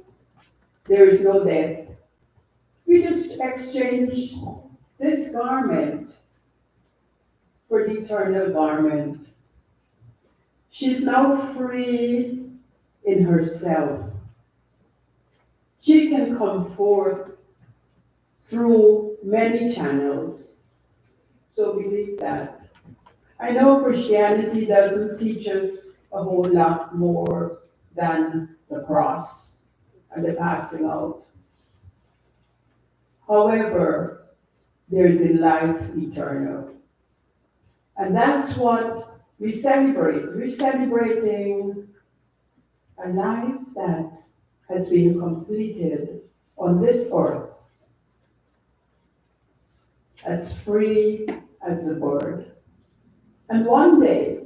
there is no death. We just exchange this garment for the eternal garment. She's now free in herself. She can come forth through many channels. So believe that. I know Christianity doesn't teach us a whole lot more than the cross and the passing out. However, there is a life eternal. And that's what we celebrate. We're celebrating a life that has been completed on this earth, as free as a bird. And one day,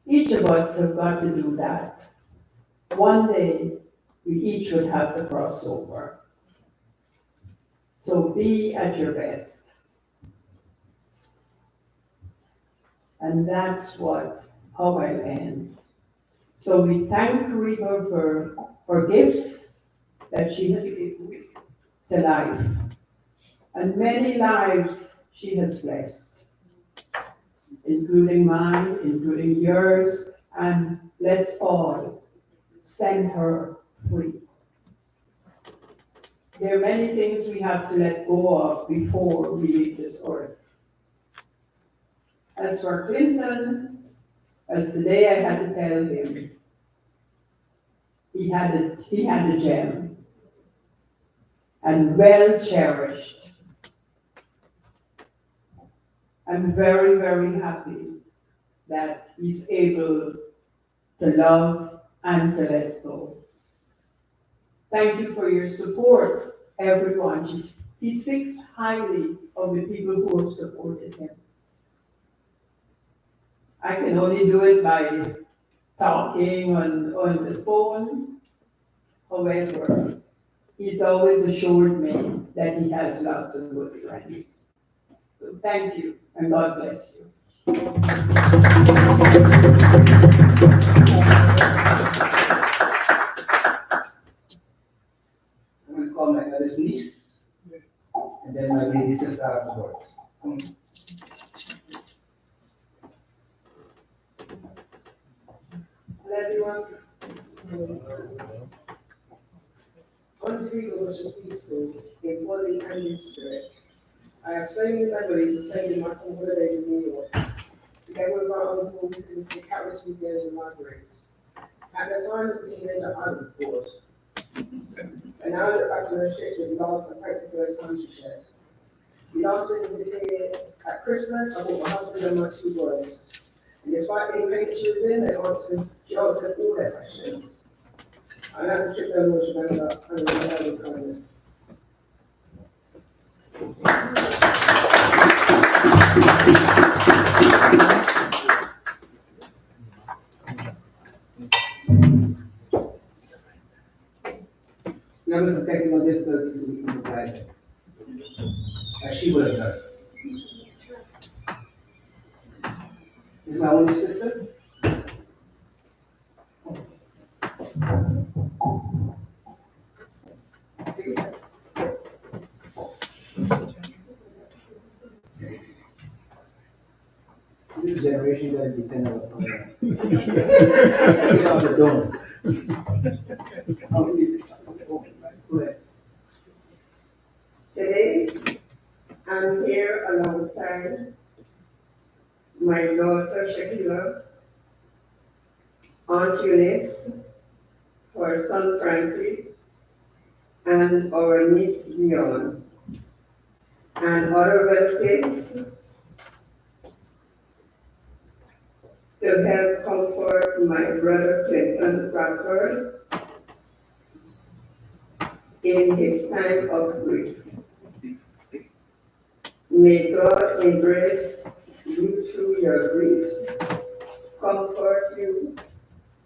each of us have got to do that. One day, we each would have to cross over. So be at your best. And that's how I end. So we thank Reba for her gifts that she has given to life. And many lives she has blessed, including mine, including yours, and let's all send her free. There are many things we have to let go of before we leave this earth. As for Clinton, as today I had to tell him, he had a gem, and well cherished. I'm very, very happy that he's able to love and to let go. Thank you for your support, everyone. He speaks highly of the people who have supported him. I can only do it by talking on the phone. However, he's always assured me that he has lots of good friends. So thank you, and God bless you. I'm going to call my eldest niece, and then my baby sister afterwards. Hello, everyone. Once we go to peaceful, in body and in spirit. I have so many memories of spending my summer holidays in New York. together with our own home to visit countless museums and libraries. At the time as a teenager, I was bored. And now I look back on those trips with love and thankful for those times we shared. We last visited here at Christmas. I brought my husband and my 2 boys. And despite any pain that she was in, she answered all their questions. And that's a trip that we'll remember and remember with kindness. There was some technical difficulties we can provide, as she would have done. Is my only sister? This generation doesn't depend on the Get out the door. Today, I'm here alongside my daughter Shakila, Aunt Eunice, our son Frankie, and our niece Leon, and other relatives to help comfort my brother Clinton Crawford in his time of grief. May God embrace you through your grief, comfort you,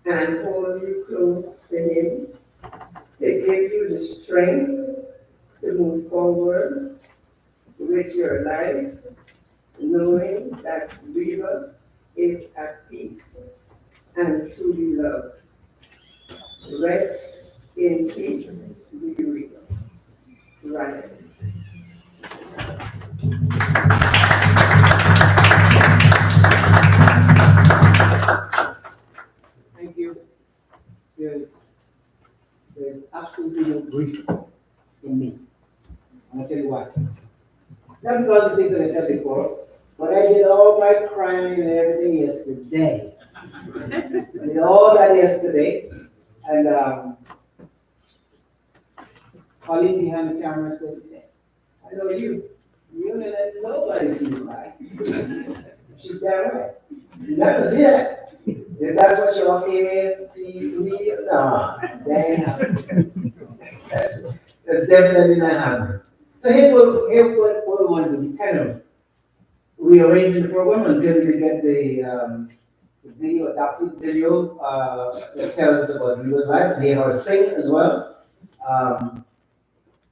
and hold you close to Him to give you the strength to move forward with your life, knowing that Reba is at peace and truly loved. Rest in peace, Reba. Right. Thank you. There's absolutely no grief in me. I'm gonna tell you why. Not because of the things that I said before, but I did all my crying and everything yesterday. I did all that yesterday, and Colleen behind the camera said, I know you. You don't let nobody see you cry. She's damn right. That was it. If that's what you're came in to see me, no, that ain't happening. That's definitely not happening. So here's what we want to do. We kind of rearranging the program until we get the video, adapted video that tells us about Reba's life. They have a sing as well.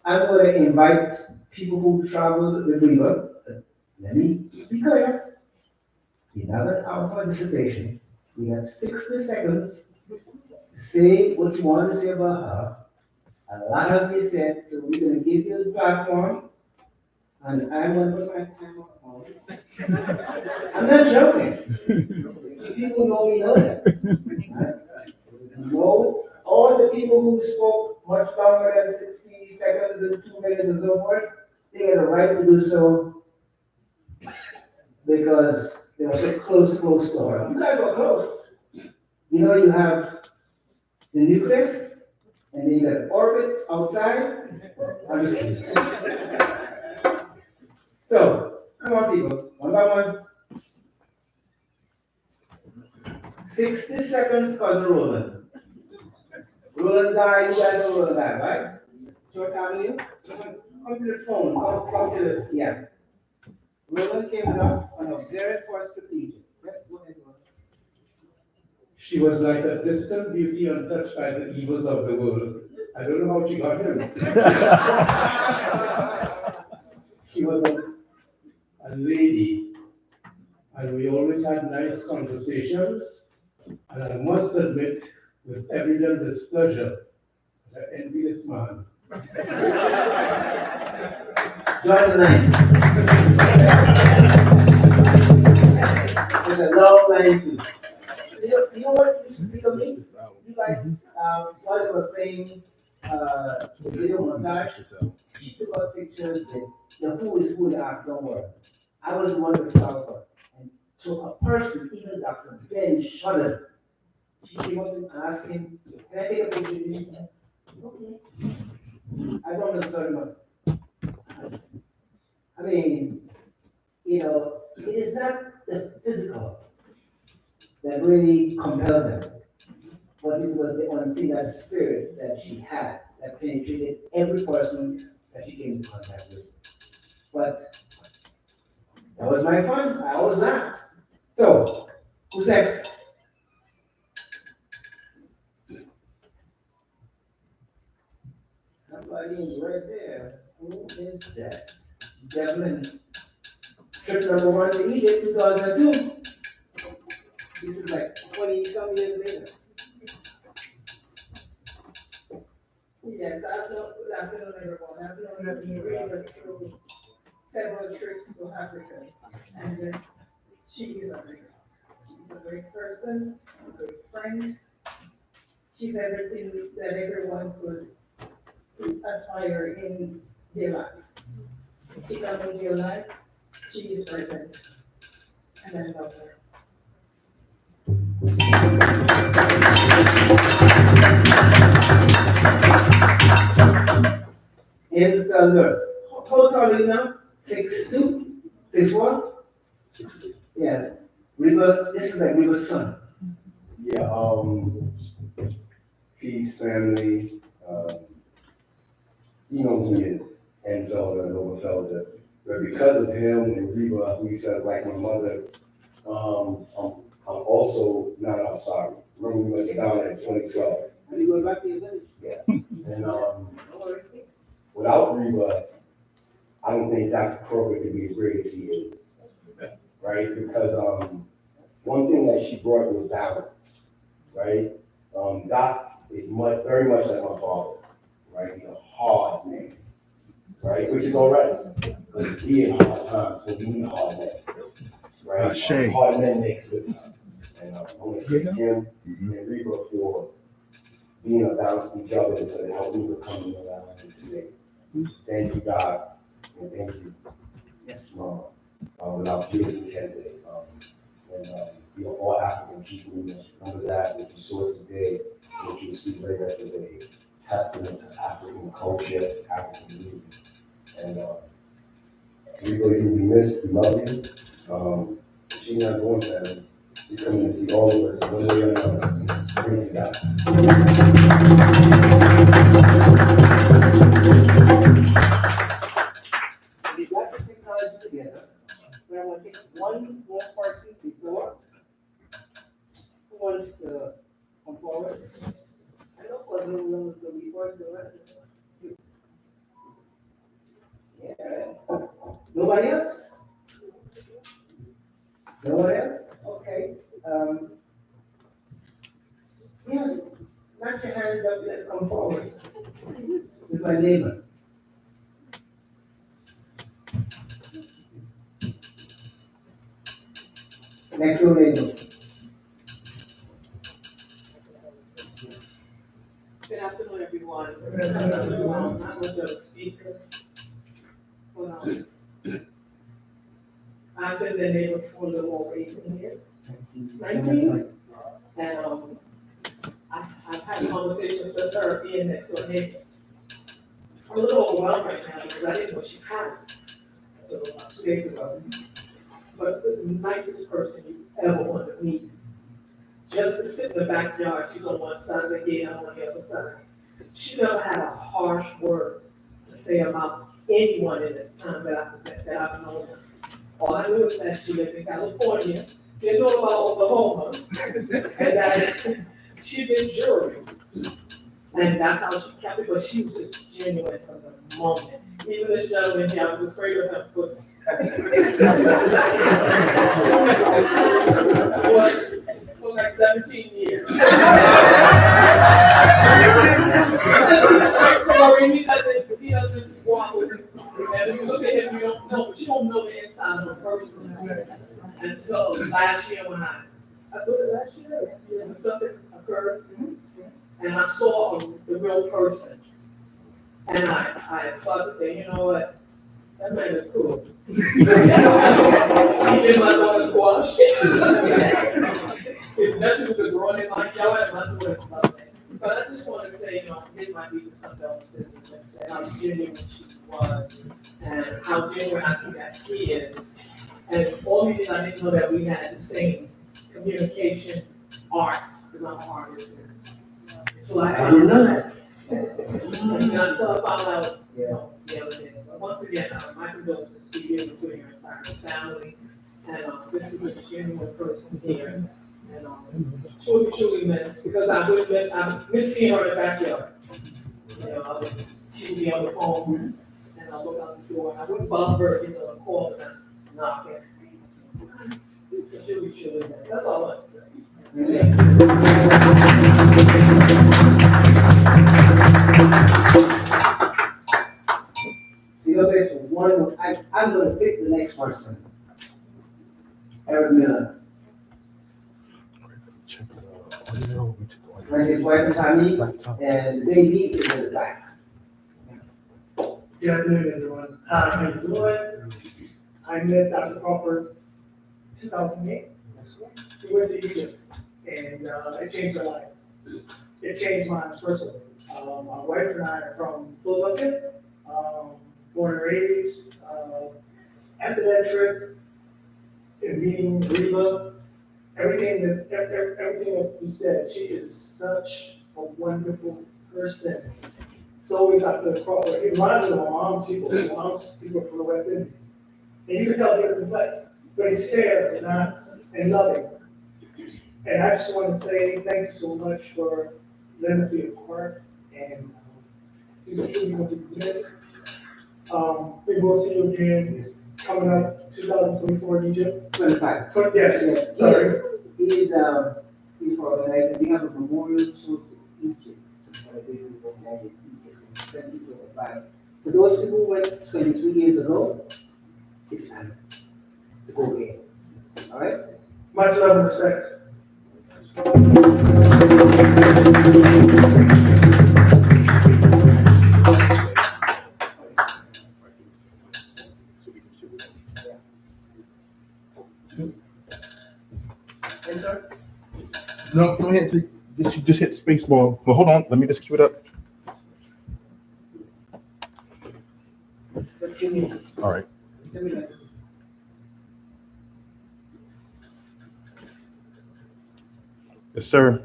I'm going to invite people who traveled with Reba. Let me be clear. You have an hour participation. We have 60 seconds to say what you want to say about her. A lot has been said, so we're going to give you the platform, and I'm going to put my timer on. I'm not joking. People know me know that. Right? No, all the people who spoke much longer than 60 seconds and 2 minutes and so forth, they have a right to do so because they were so close to her. You guys were close. You know, you have the nucleus, and then you got orbits outside. I'm just kidding. So, come on, people, one by one. 60 seconds, cousin Roland. Roland died, you guys know Roland died, right? Short time with you? Come to the phone, come to the, yeah. Roland came with us on a very first strategic. Go ahead, Roland. She was like a distant beauty untouched by the evils of the world. I don't know how she got here. She was a lady, and we always had nice conversations. And I must admit, with evident displeasure, I envy this man. Join the line. There's a long line too. You know what? You guys, while they were playing the video montage, she took out pictures. The who is who they are, don't worry. I was the one to photographer. And to a person, even Dr. Ben shuddered. She came up and asked him, can I take a picture of you? Okay. I don't understand much. I mean, it is not the physical that really compelled them, but it was the unseen spirit that she had that penetrated every person that she came into contact with. But that was my fun. I always laughed. So, who's next? Somebody is right there. Who is that? Devlin. Trip number 1 to Egypt, 2002. This is like 20-some years later. Yes, good afternoon, everyone. I've known Reba through several trips to Africa. And she is a great person, a great friend. She's everything that everyone could aspire in their life. She comes into your life, she is present. And I love her. In Thunder. How tall are you now? 6'2"? 6'1"? Yeah. Reba, this is like Reba's son. Yeah, peace, family. He knows me as Enfelder and Overfelder. But because of him and Reba, we said like my mother, I'm also not outside. Remember we went down in 2012. And you go back to your village? Yeah. And without Reba, I don't think Dr. Crawford could be as great as he is. Right? Because one thing that she brought was balance. Right? Doc is very much like my father. Right? He's a hard man. Right? Which is all right. Because he in hard times, so we need hard men. Right? Hard men makes good times. And I want to thank him and Reba for being a balance to each other and to help me become in the life today. Thank you, God, and thank you, Mom. Without you, we can't do it. All African people, remember that, what you saw today, what you see later is a testament to African culture, African music. And everybody will be missed, we love you. She's not going to She's coming to see all of us one way or another. Thank you, God. We got the technology together. But I want to take one more person before. Who wants to come forward? I know Puzzle knows the before, so yeah. Nobody else? No one else? Okay. Yes, knock your hands up and come forward. With my neighbor. Next door neighbor. Good afternoon, everyone. I was a speaker. I've been the neighbor for a little over 18 years. 19? And I've had conversations with her being next door neighbor. I'm a little overwhelmed right now because I didn't know she passed. So about 2 days ago. But the nicest person you ever want to meet. Just to sit in the backyard, she's on one side of the gate, I'm on the other side. She never had a harsh word to say about anyone in the time that I've known her. All I knew is that she lived in California, didn't know about Oklahoma, and that she did jewelry. And that's how she kept it, but she was just genuine from the moment. Even this gentleman here, I was afraid of him for like 17 years. He doesn't walk with me. And if you look at him, you don't know, but you don't know the inside of a person until last year when I thought last year, when something occurred, and I saw the real person. And I started to say, you know what, that man is cool. He did my daughter squash. my daughter's loving it. But I just want to say, here's my deepest condolences and say how genuine she was and how genuine I see that he is. And all these years, I didn't know that we had the same communication art, because I'm an artist. So I didn't know that. Until I found out, the other day. But once again, my condolences to you and to your entire family. And this is a genuine person here. And truly miss, because I miss seeing her in the backyard. She would be on the phone, and I'll look out the door, and I wouldn't bother her if she's on a call, and I'm knocking. Truly miss. That's all I want to say. The other is one, I'm gonna pick the next person. Eric Miller. Check the audio. When his wife is Tommy, and the baby is in the back. Good afternoon, everyone. How you doing? I met Dr. Crawford 2008. We went to Egypt, and it changed her life. It changed mine personally. My wife and I are from Philadelphia, born and raised. After that trip, and meeting Reba, everything that you said, she is such a wonderful person. So is Dr. Crawford. It reminds me of my mom's people from the West Indies. And you can tell he doesn't play, but he's fair and honest and loving. And I just want to say thank you so much for letting us be a part, and he's truly going to be missed. We will see you again coming up 2024 in Egypt. 25. Yes, sorry. He's organizing, we have a memorial tour to Egypt to celebrate what we had in Egypt in 2025. For those people who went 23 years ago, it's time to go again. All right? Much love and respect. No, go ahead. You just hit space bar. But hold on. Let me just cue it up. Just give me. All right. Yes, sir.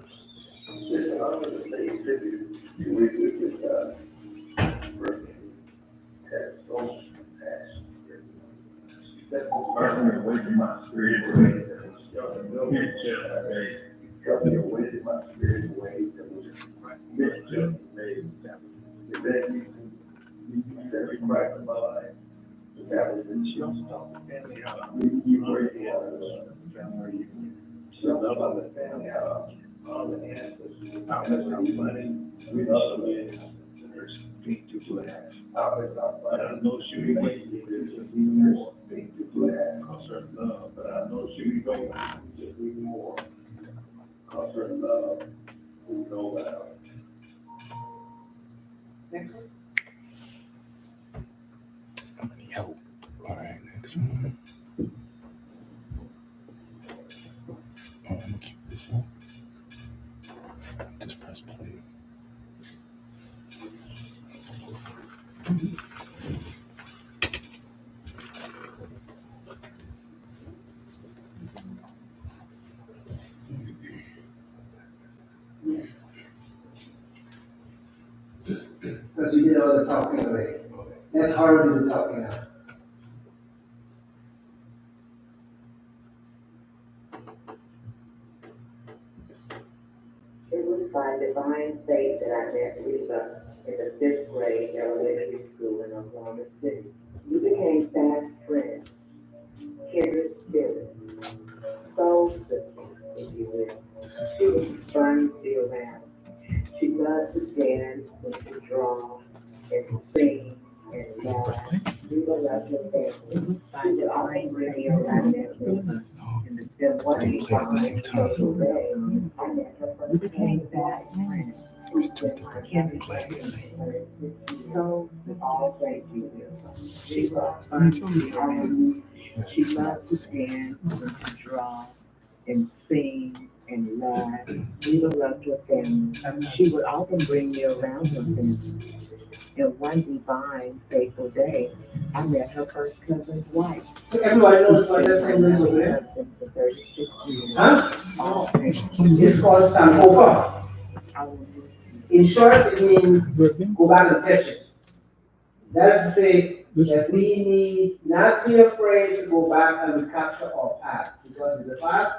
I'm gonna help. All right, next one. I'm gonna keep this up. Just press play. Yes. Because we did all the talking already. Let her do the talking now. It was by divine faith that I met Reba in the 5th grade elementary school in Oklahoma City. We became fast friends, kindred spirits, soul sisters, if you will. She was fun to be around. She loved to dance and to draw and sing and laugh. Reba loved her family. She would always bring me around them. Then one day, I met her for the same fast friends. It's two different plays. So, all thank you. She loved fun to be around. She loved to dance and to draw and sing and laugh. Reba loved her family. She would often bring me around her family. And one divine, fateful day, I met her first cousin's wife. So everybody knows what that same is over there? For 36 years. Huh? Oh. It's called Sankofa. In short, it means go back and fetch it. That is to say that we need not be afraid to go back and recapture our past, because in the past,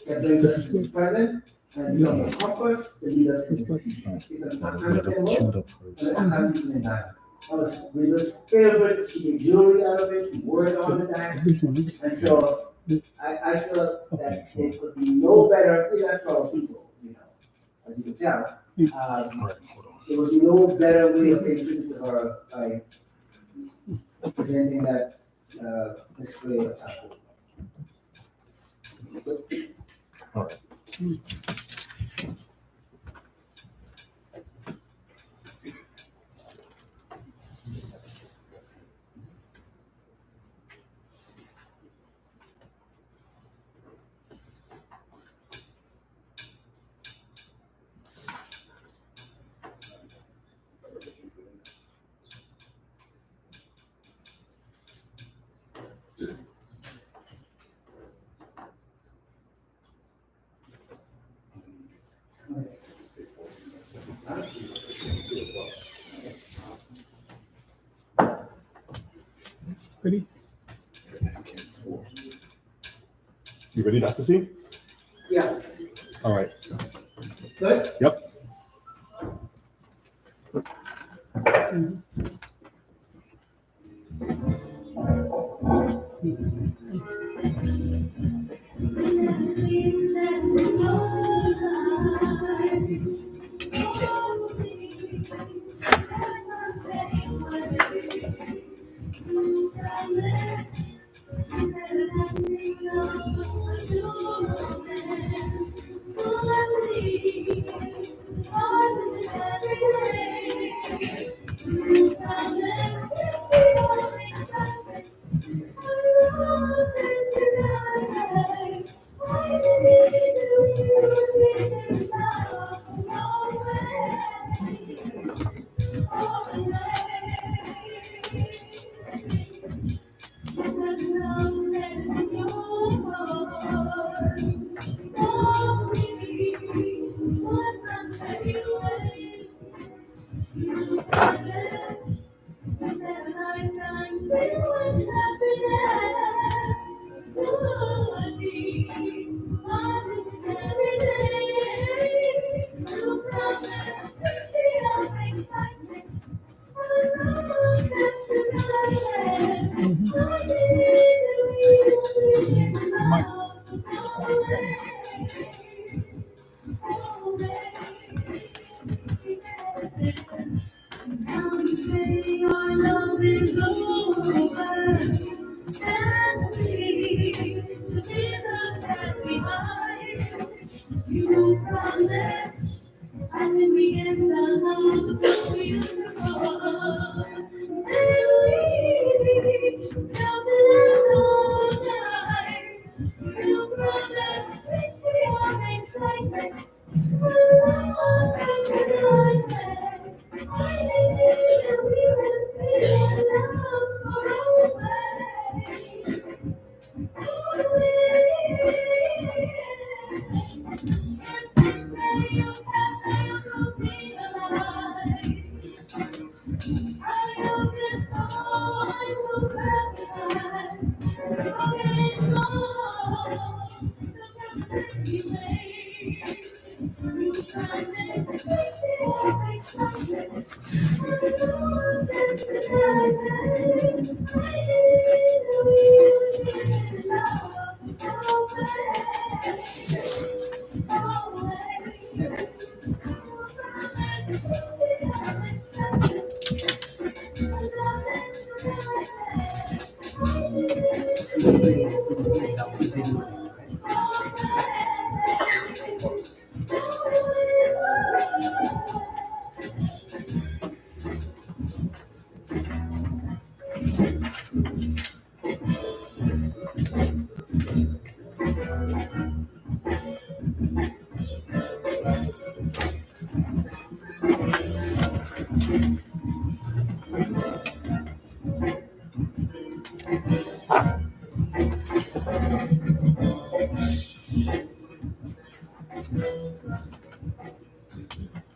it brings us to the present, and becomes a compass to lead us into the future. It's an untenable and an unconvenient time. That was Reba's favorite. She did jewelry out of it, she wore it all the time. And so I feel that it could be no better, even for our people, as you can tell. There would be no better way of paying tribute to her by presenting that display of Sankofa. All right. Ready? You ready, Dr. C? Yeah. All right. Good? Yep.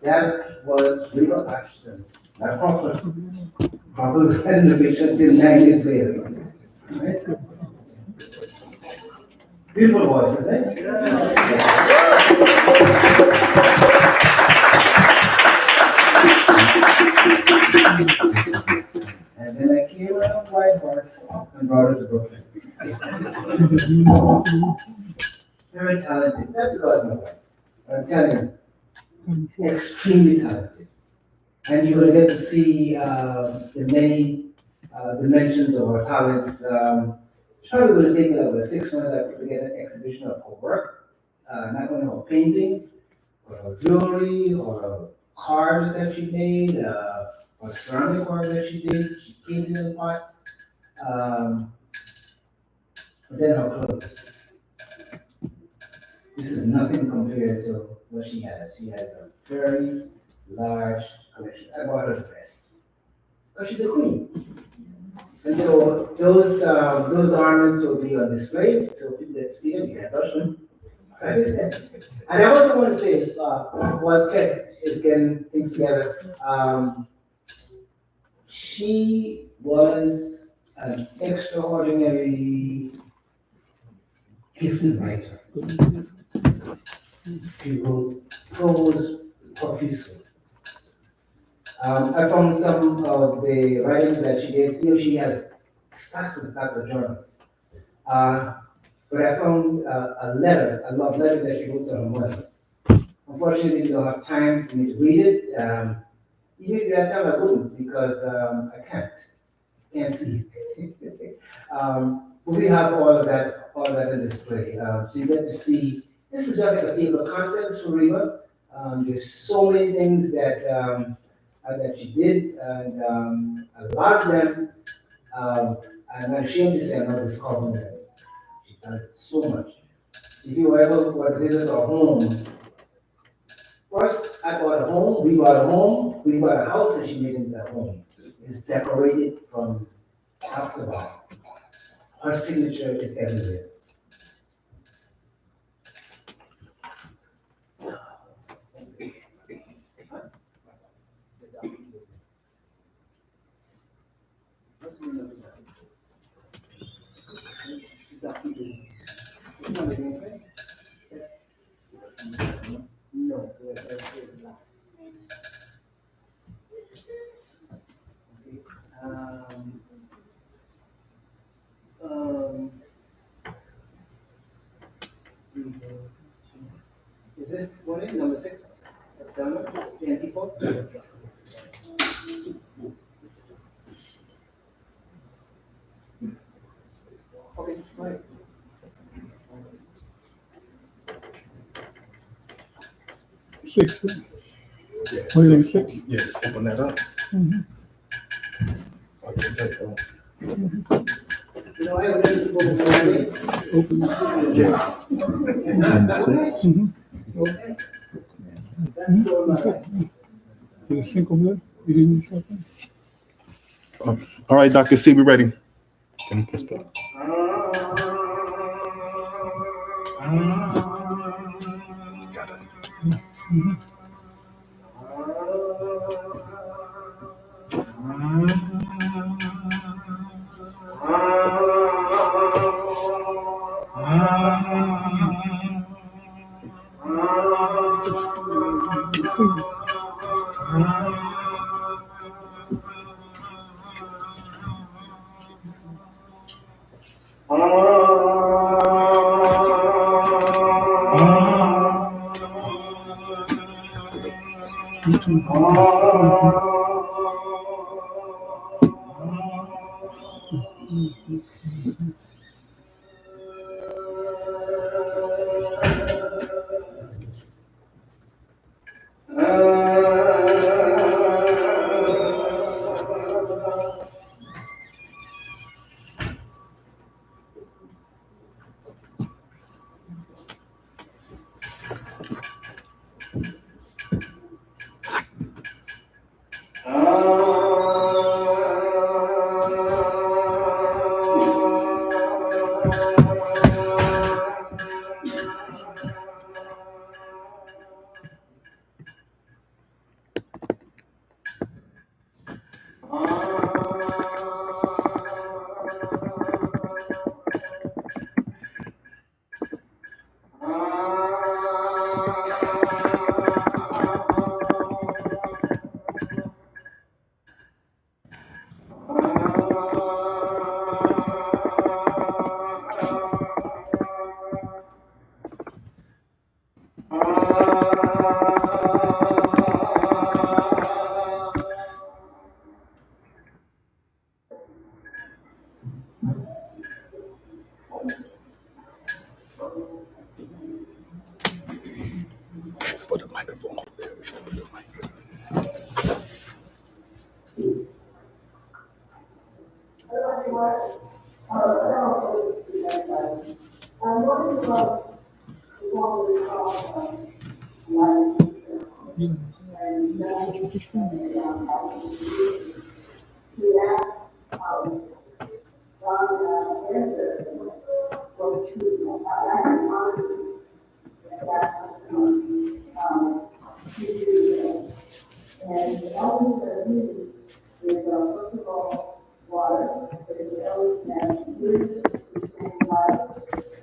That was Reba Ashton, not Crawford. Crawford had an eviction till 9 years later. Right? Beautiful voice, isn't it? And then I came around White Horse and brought her to Brooklyn. Very talented, not because of my wife. I'm telling you, extremely talented. And you're going to get to see the many dimensions of her talents. It's probably going to take me about 6 months to put together an exhibition of her work, not only her paintings, but her jewelry, or her cards that she made, or ceramic work that she did. She painted in pots. But then her clothes. This is nothing compared to what she has. She has a very large collection. I bought her the best. But she's a queen. And so those garments will be on display, so people that see them, you can touch them. And I also want to say, while Ted is getting things together, she was an extraordinary gifted writer. She wrote prose profusely. I found some of the writings that she did. You know, she has stacks and stacks of journals. But I found a love letter that she wrote to her mother. Unfortunately, we don't have time for me to read it. Even if I had time, I wouldn't, because I can't see it. But we have all of that in display. So you get to see, this is just like a table of contents for Reba. There's so many things that she did, and a lot of them, I'm not ashamed to say, I'm not discovering them. She done so much. If you ever were to visit our home, first I bought a home, we bought a home, we bought a house that she made into a home. It's decorated from top to bottom. Her signature is everywhere. No, is this one in number 6? That's done. The empty four? Okay, right. Six. Yeah, What do you six. think, 6? Yeah, just open that up. Okay, You know, I already people before Open. yeah. Number 6. Okay. That's so much. Is it single there? You didn't need something? All right, Dr. C, we ready. Can you press play? Got it. Single. Put the microphone over there. We should put the mic. And the elements that are needed is, first of all, water, but it's elements that use the same life.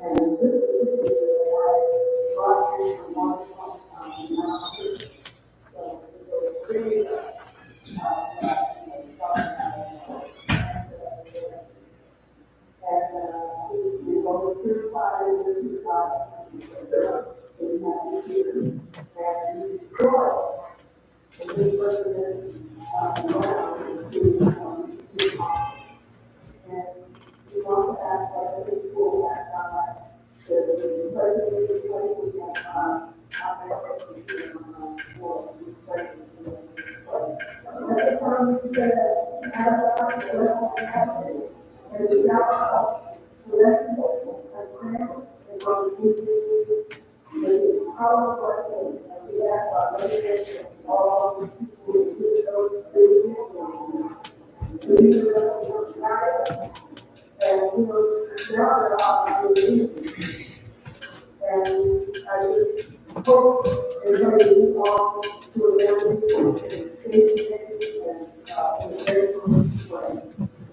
And this is why I brought in from water from, so it was really, we go through fire, this is fire, and we destroy. And this person is, and we want to ask that the school that, the president is going to get, and I just hope everybody move on to a better and in a very close way.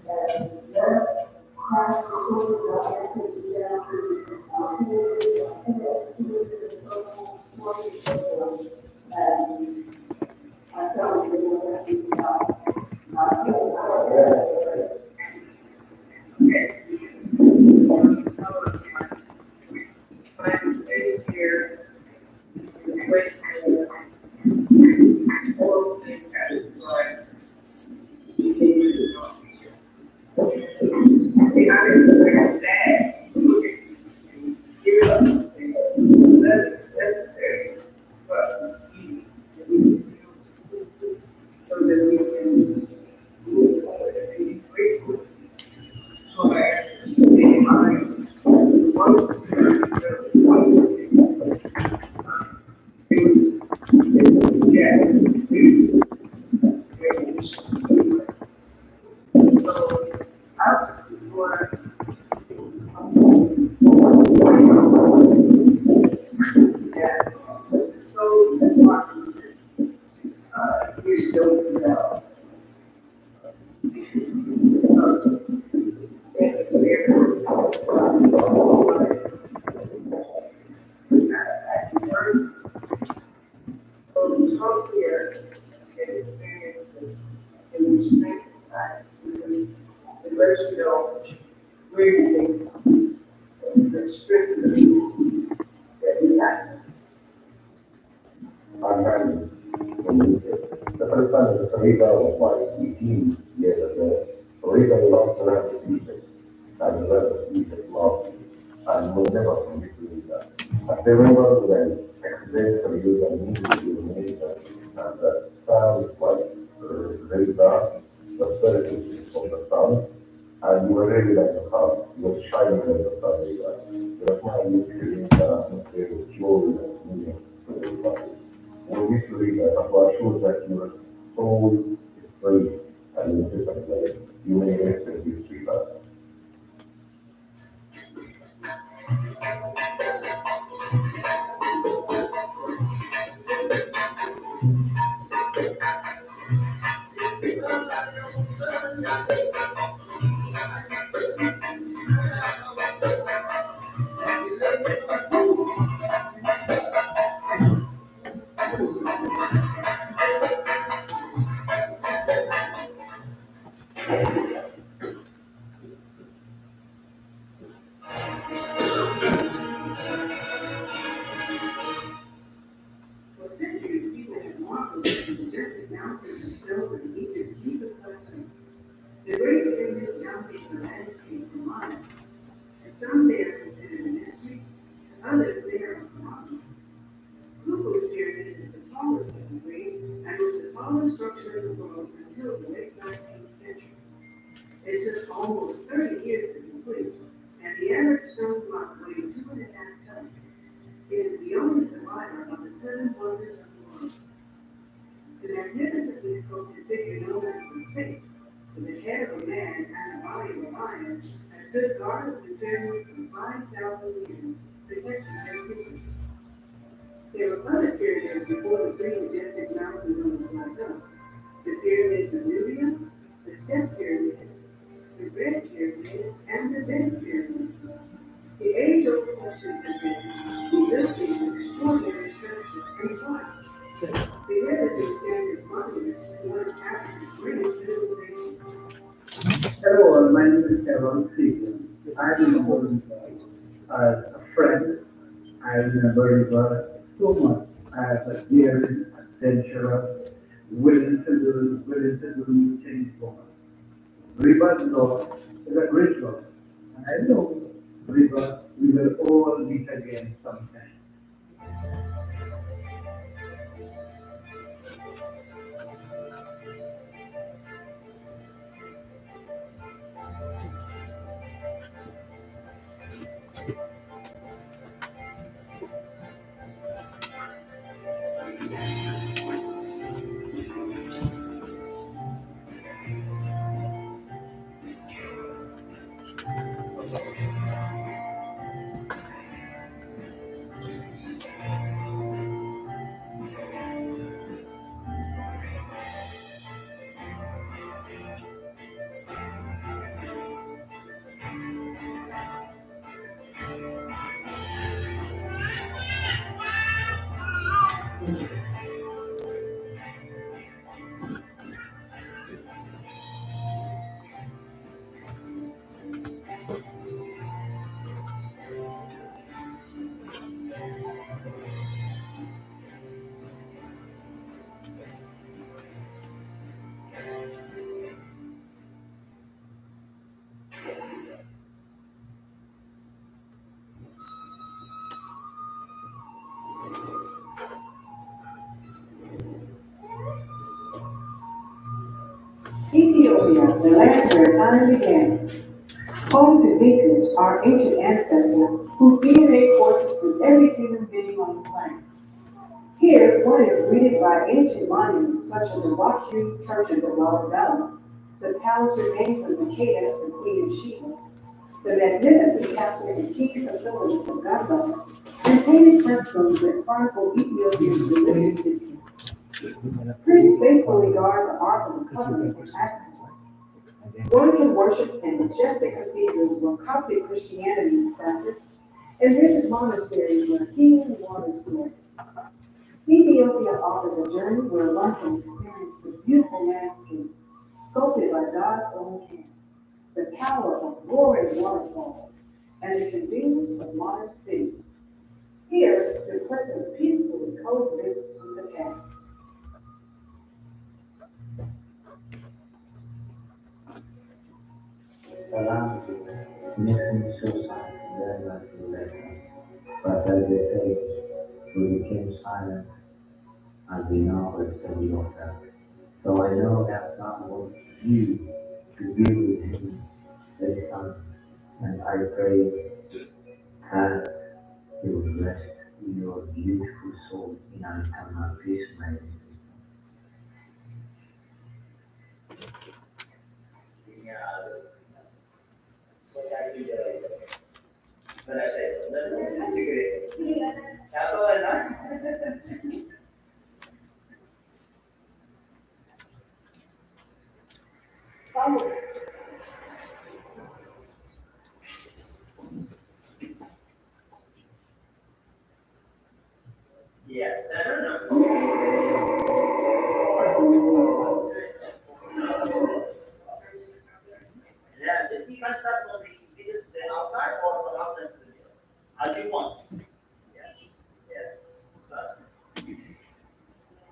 And that crash and I felt But I'm sitting here wasting all things happened to our ancestors. Years ago. To be honest, it's very sad to look at these things, to hear about these things, but it's necessary for us to see and we feel so that we can move forward and be grateful to our ancestors. They remind us, the ones who are they would send us together, their resistance, their mission. So I just for so that's why here's those about the spirit so you come here and experience this in the strength of God because it lets you know where you came from, and the strength of the people that we have. I'm happy. The first time that Reba was like 18 years old, Reba lost her teacher. I love the teacher, love. I will never forget to do that. I remember when accident for you and me to America, and the child is like Reba, the spirit of the sun, and you were really like the sun. You were shining like the sun, Reba. You were smiling, creating the atmosphere with joy and meaning to everybody. When you read that, I'm sure that your soul is free and in a different way. You may enter these three classes. For centuries, people have marveled at the majestic mountains of snow in Egypt's Giza Plateau. The great pyramids dominate the landscape for miles, and some there considered a mystery to It took almost 30 years to complete, and the average stone block weighed 2.5 tons. It is the only survivor of the 7 wonders of the world. The magnificently sculpted figure known as the Sphinx, with the head of a man and the body of a lion, has stood guard of the pyramids for 5,000 years, protecting their secrets. There were other pyramids before the 3 majestic mountains on the plateau. The pyramids of Nubia, the Step Pyramid, the Red Pyramid, and the Bent Pyramid. The age-old questions have been, who built these extraordinary structures and why? Together they stand as monuments to one of Africa's greatest civilizations. Hello, my name is Kevin Stephen. I've been holding as a friend. I've been a very so much as a daring adventurer, willing to do new things for us. Reba's love is a great love, and I know, Reba, we will all meet again sometime. Ethiopia, the land where time began. Home to Dinkas, our ancient ancestor, whose DNA courses through every human being on the planet. Here, one is greeted by ancient monuments such as the rock-hewn churches of Lalibela, the palace remains of Makeda, the Queen of Sheba, the magnificent castles and key facilities of Gamba, and painted frescoes that chronicle Ethiopia's religious history. Priests faithfully guard the Ark of the Covenant in Athens. One can worship in majestic cathedrals where Coptic Christianity is practiced, and visit monasteries where healing waters flow. Ethiopia offers a journey where one can experience the beautiful landscapes sculpted by God's own hands, the power of roaring waterfalls, and the convenience of modern cities. Here, the present peacefully coexists with the past. Salam makes me so sad, very much related. But as they say, we became silent and we now understand yourself. So I know that God wants you to be with Him this time, and I pray that He will rest your beautiful soul in an eternal peace, my dear. Yes, I don't know. Yeah, just you can start from the outside or from outside to the middle, as you want. Yes, yes, start.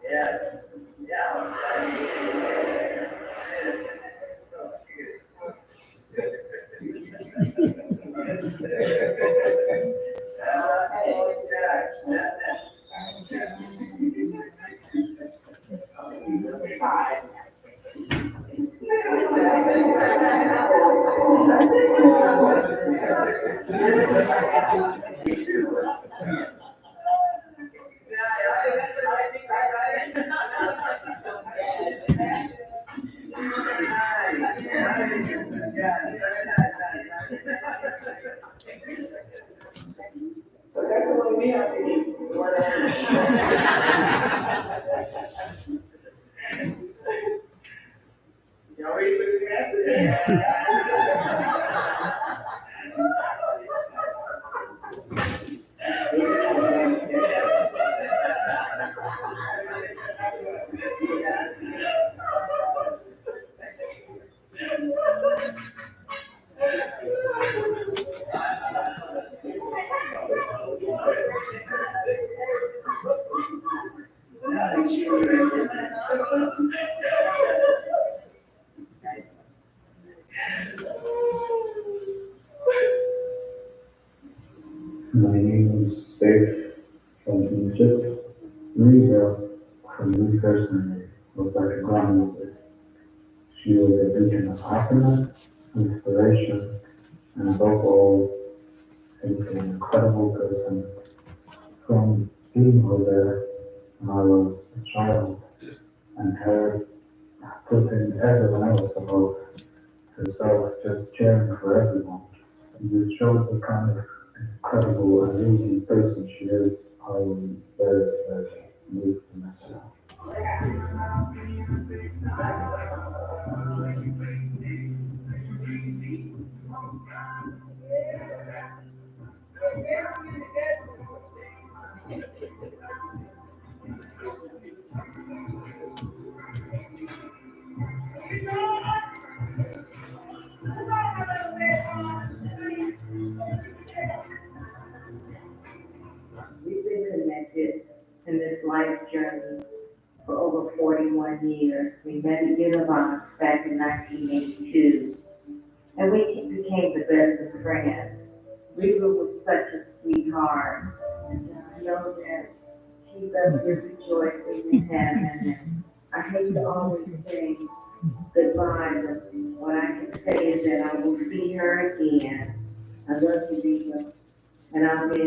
Yes, yeah. So that's the way we have to eat. Y'all ready for this answer? My name is Barrett from Egypt. Reba, from me personally, was like a grandmother. She was a beacon of happiness, inspiration, and above all, an incredible person. From being with her when I was a child, and her putting everyone else above herself, just caring for everyone. And this shows the kind of incredible, amazing person she is. I am very, very moved to myself. We've been connected in this life journey for over 41 years. We met at Univox back in 1982, and we became the best of friends. Reba was such a sweetheart, and I know that she does rejoice in heaven. And I hate to always say goodbye, but what I can say is that I will see her again. I love you, Reba, and I'll miss you.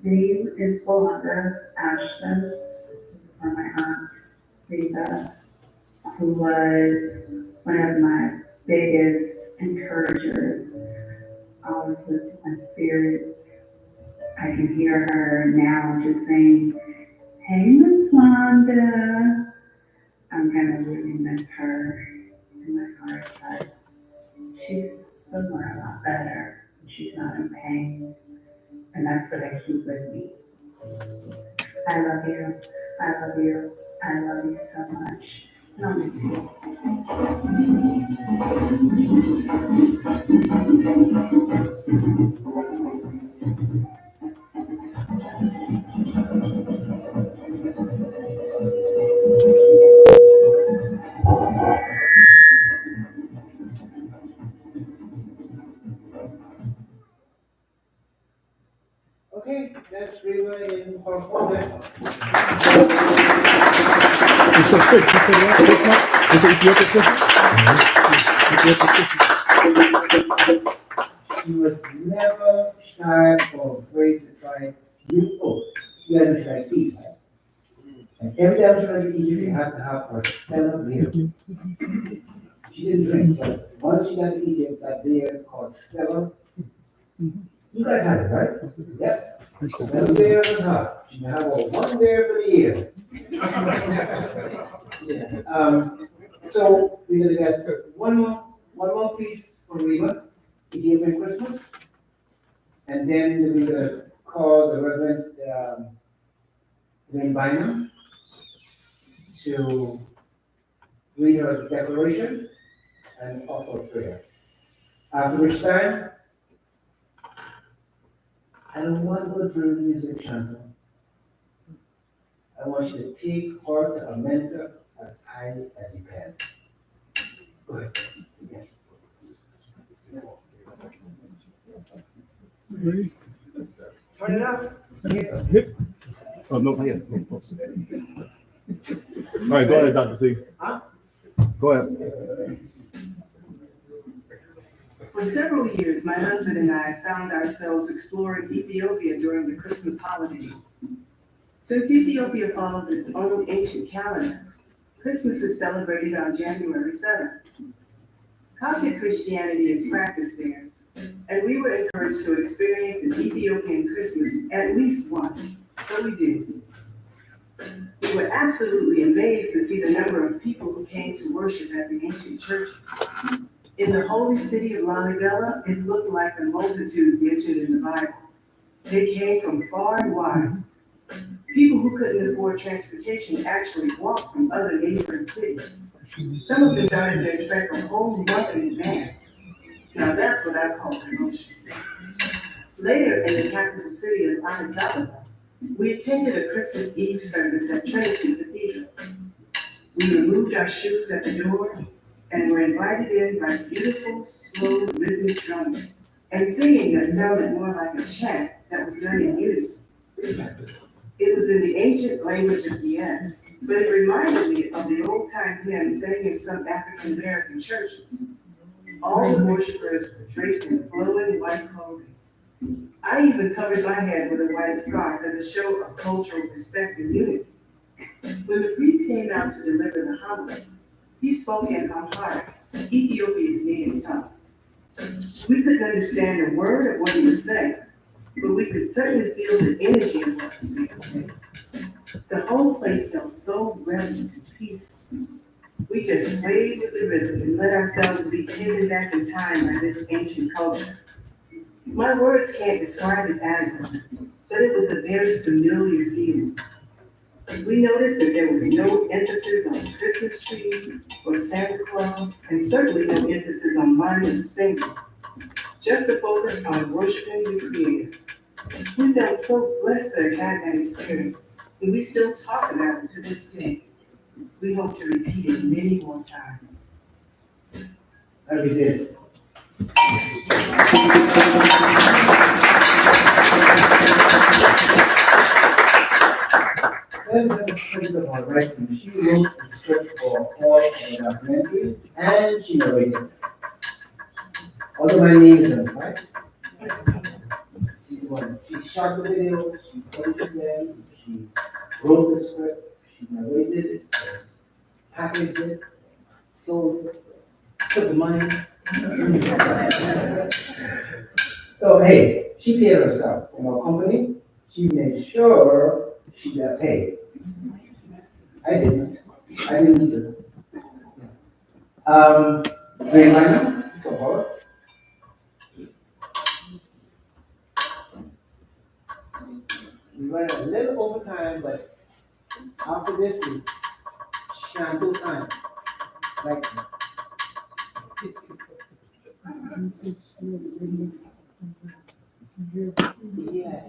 Name is Belinda Ashton, for my aunt Reba, who was one of my biggest encouragers. Always lifted my spirits. I can hear her now just saying, "Hey, Miss Wanda." I'm gonna really miss her in my heart, but she's somewhere a lot better. She's not in pain, and that's what I keep with me. I love you. I love you. I love you so much. Love you too. Okay, that's Reba in performance. It's so sick. He said what? It's an Ethiopian sister. She was never shy or afraid to try new food. She hasn't tried tea, right? And every time she tried to eat, she had to have a stellar beer. She didn't drink, but once she got to eat that beer called Stella. You guys had it, right? Yep. Stella beer was hot. She had one beer for the year. Yeah. So we're gonna get one more piece from Reba, Ethiopian Christmas, and then we're gonna call the Reverend Dwayne Bynum to read her declaration and offer prayer. After which time, I don't want to go through the music channel. I want you to take her to a mentor as high as you can. Go ahead. Yes. Ready? Turn it up. Hip. Oh, no, yeah. All right, go ahead, Dr. C. Go ahead. For several years, my husband and I found ourselves exploring Ethiopia during the Christmas holidays. Since Ethiopia follows its own ancient calendar, Christmas is celebrated on January 7th. Coptic Christianity is practiced there, and we were encouraged to experience an Ethiopian Christmas at least once, so we did. We were absolutely amazed to see the number of people who came to worship at the ancient churches. In the holy city of Lalibela, it looked like the multitudes mentioned in the Bible. They came from far and wide. People who couldn't afford transportation actually walked from other neighboring cities. Some of them started their trek a whole month in advance. Now that's what I call promotion. Later, in the capital city of Addis Ababa, we attended a Christmas Eve service at Trinity Cathedral. We removed our shoes at the door and were invited in by beautiful, slow, rhythmic drumming and singing that sounded more like a chant that was done in unison. It was in the ancient language of Diaz, but it reminded me of the old-time hymns sang in some African-American churches. All the worshipers were draped in flowing white clothing. I even covered my head with a white scarf as a show of cultural respect and unity. When the priest came out to deliver the homily, he spoke in Amharic, Ethiopia's native tongue. We couldn't understand a word of what he was saying, but we could certainly feel the energy of what was being said. The whole place felt so reverent and peaceful. We just swayed with the rhythm and let ourselves be taken back in time by this ancient culture. My words can't describe it adequately, but it was a very familiar feeling. We noticed that there was no emphasis on Christmas trees or Santa Claus, and certainly no emphasis on mindless spending. Just a focus on worshiping the Creator. We felt so blessed to have had that experience, and we still talk about it to this day. We hope to repeat it many more times. And we did. Then we studied about writing. She wrote a script for all of the documentaries, and she narrated it. Although my name isn't right. She's the one. She shot the video, she edited them, she wrote the script, she narrated it, packaged it, sold it, took the money. So hey, she paid herself in our company. She made sure she got paid. I didn't. I didn't need to. Green liner, so far. We ran a little overtime, but after this is shampoo time. Like, yeah,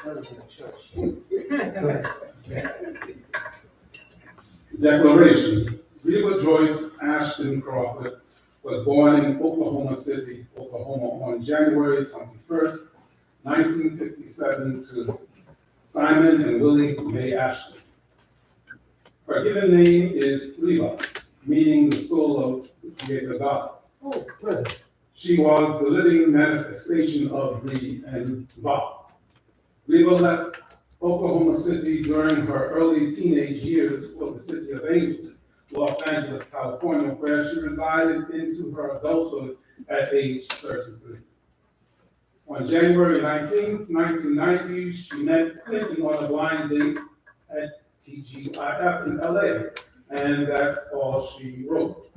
that was in the church. Declaration. Reba Joyce Ashton-Crawford was born in Oklahoma City, Oklahoma on January 21st, 1957 to Simon and Willie Mae Ashton. Her given name is Reba, meaning the soul of the Creator God. Oh, good. She was the living manifestation of Re and Ba. Reba left Oklahoma City during her early teenage years for the City of Angels, Los Angeles, California, where she resided into her adulthood at age 33. On January 19, 1990, she met Clinton on a blind date at TGIF in LA, and that's all she wrote.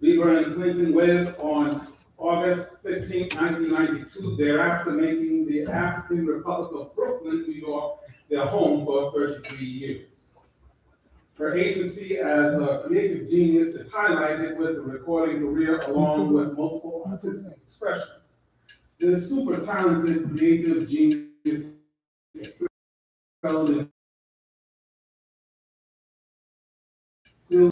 Reba and Clinton wed on August 15, 1992, thereafter making the African Republic of Brooklyn, New York, their home for 33 years. Her agency as a creative genius is highlighted with a recording career along with multiple artistic expressions. This super talented creative genius excelled in still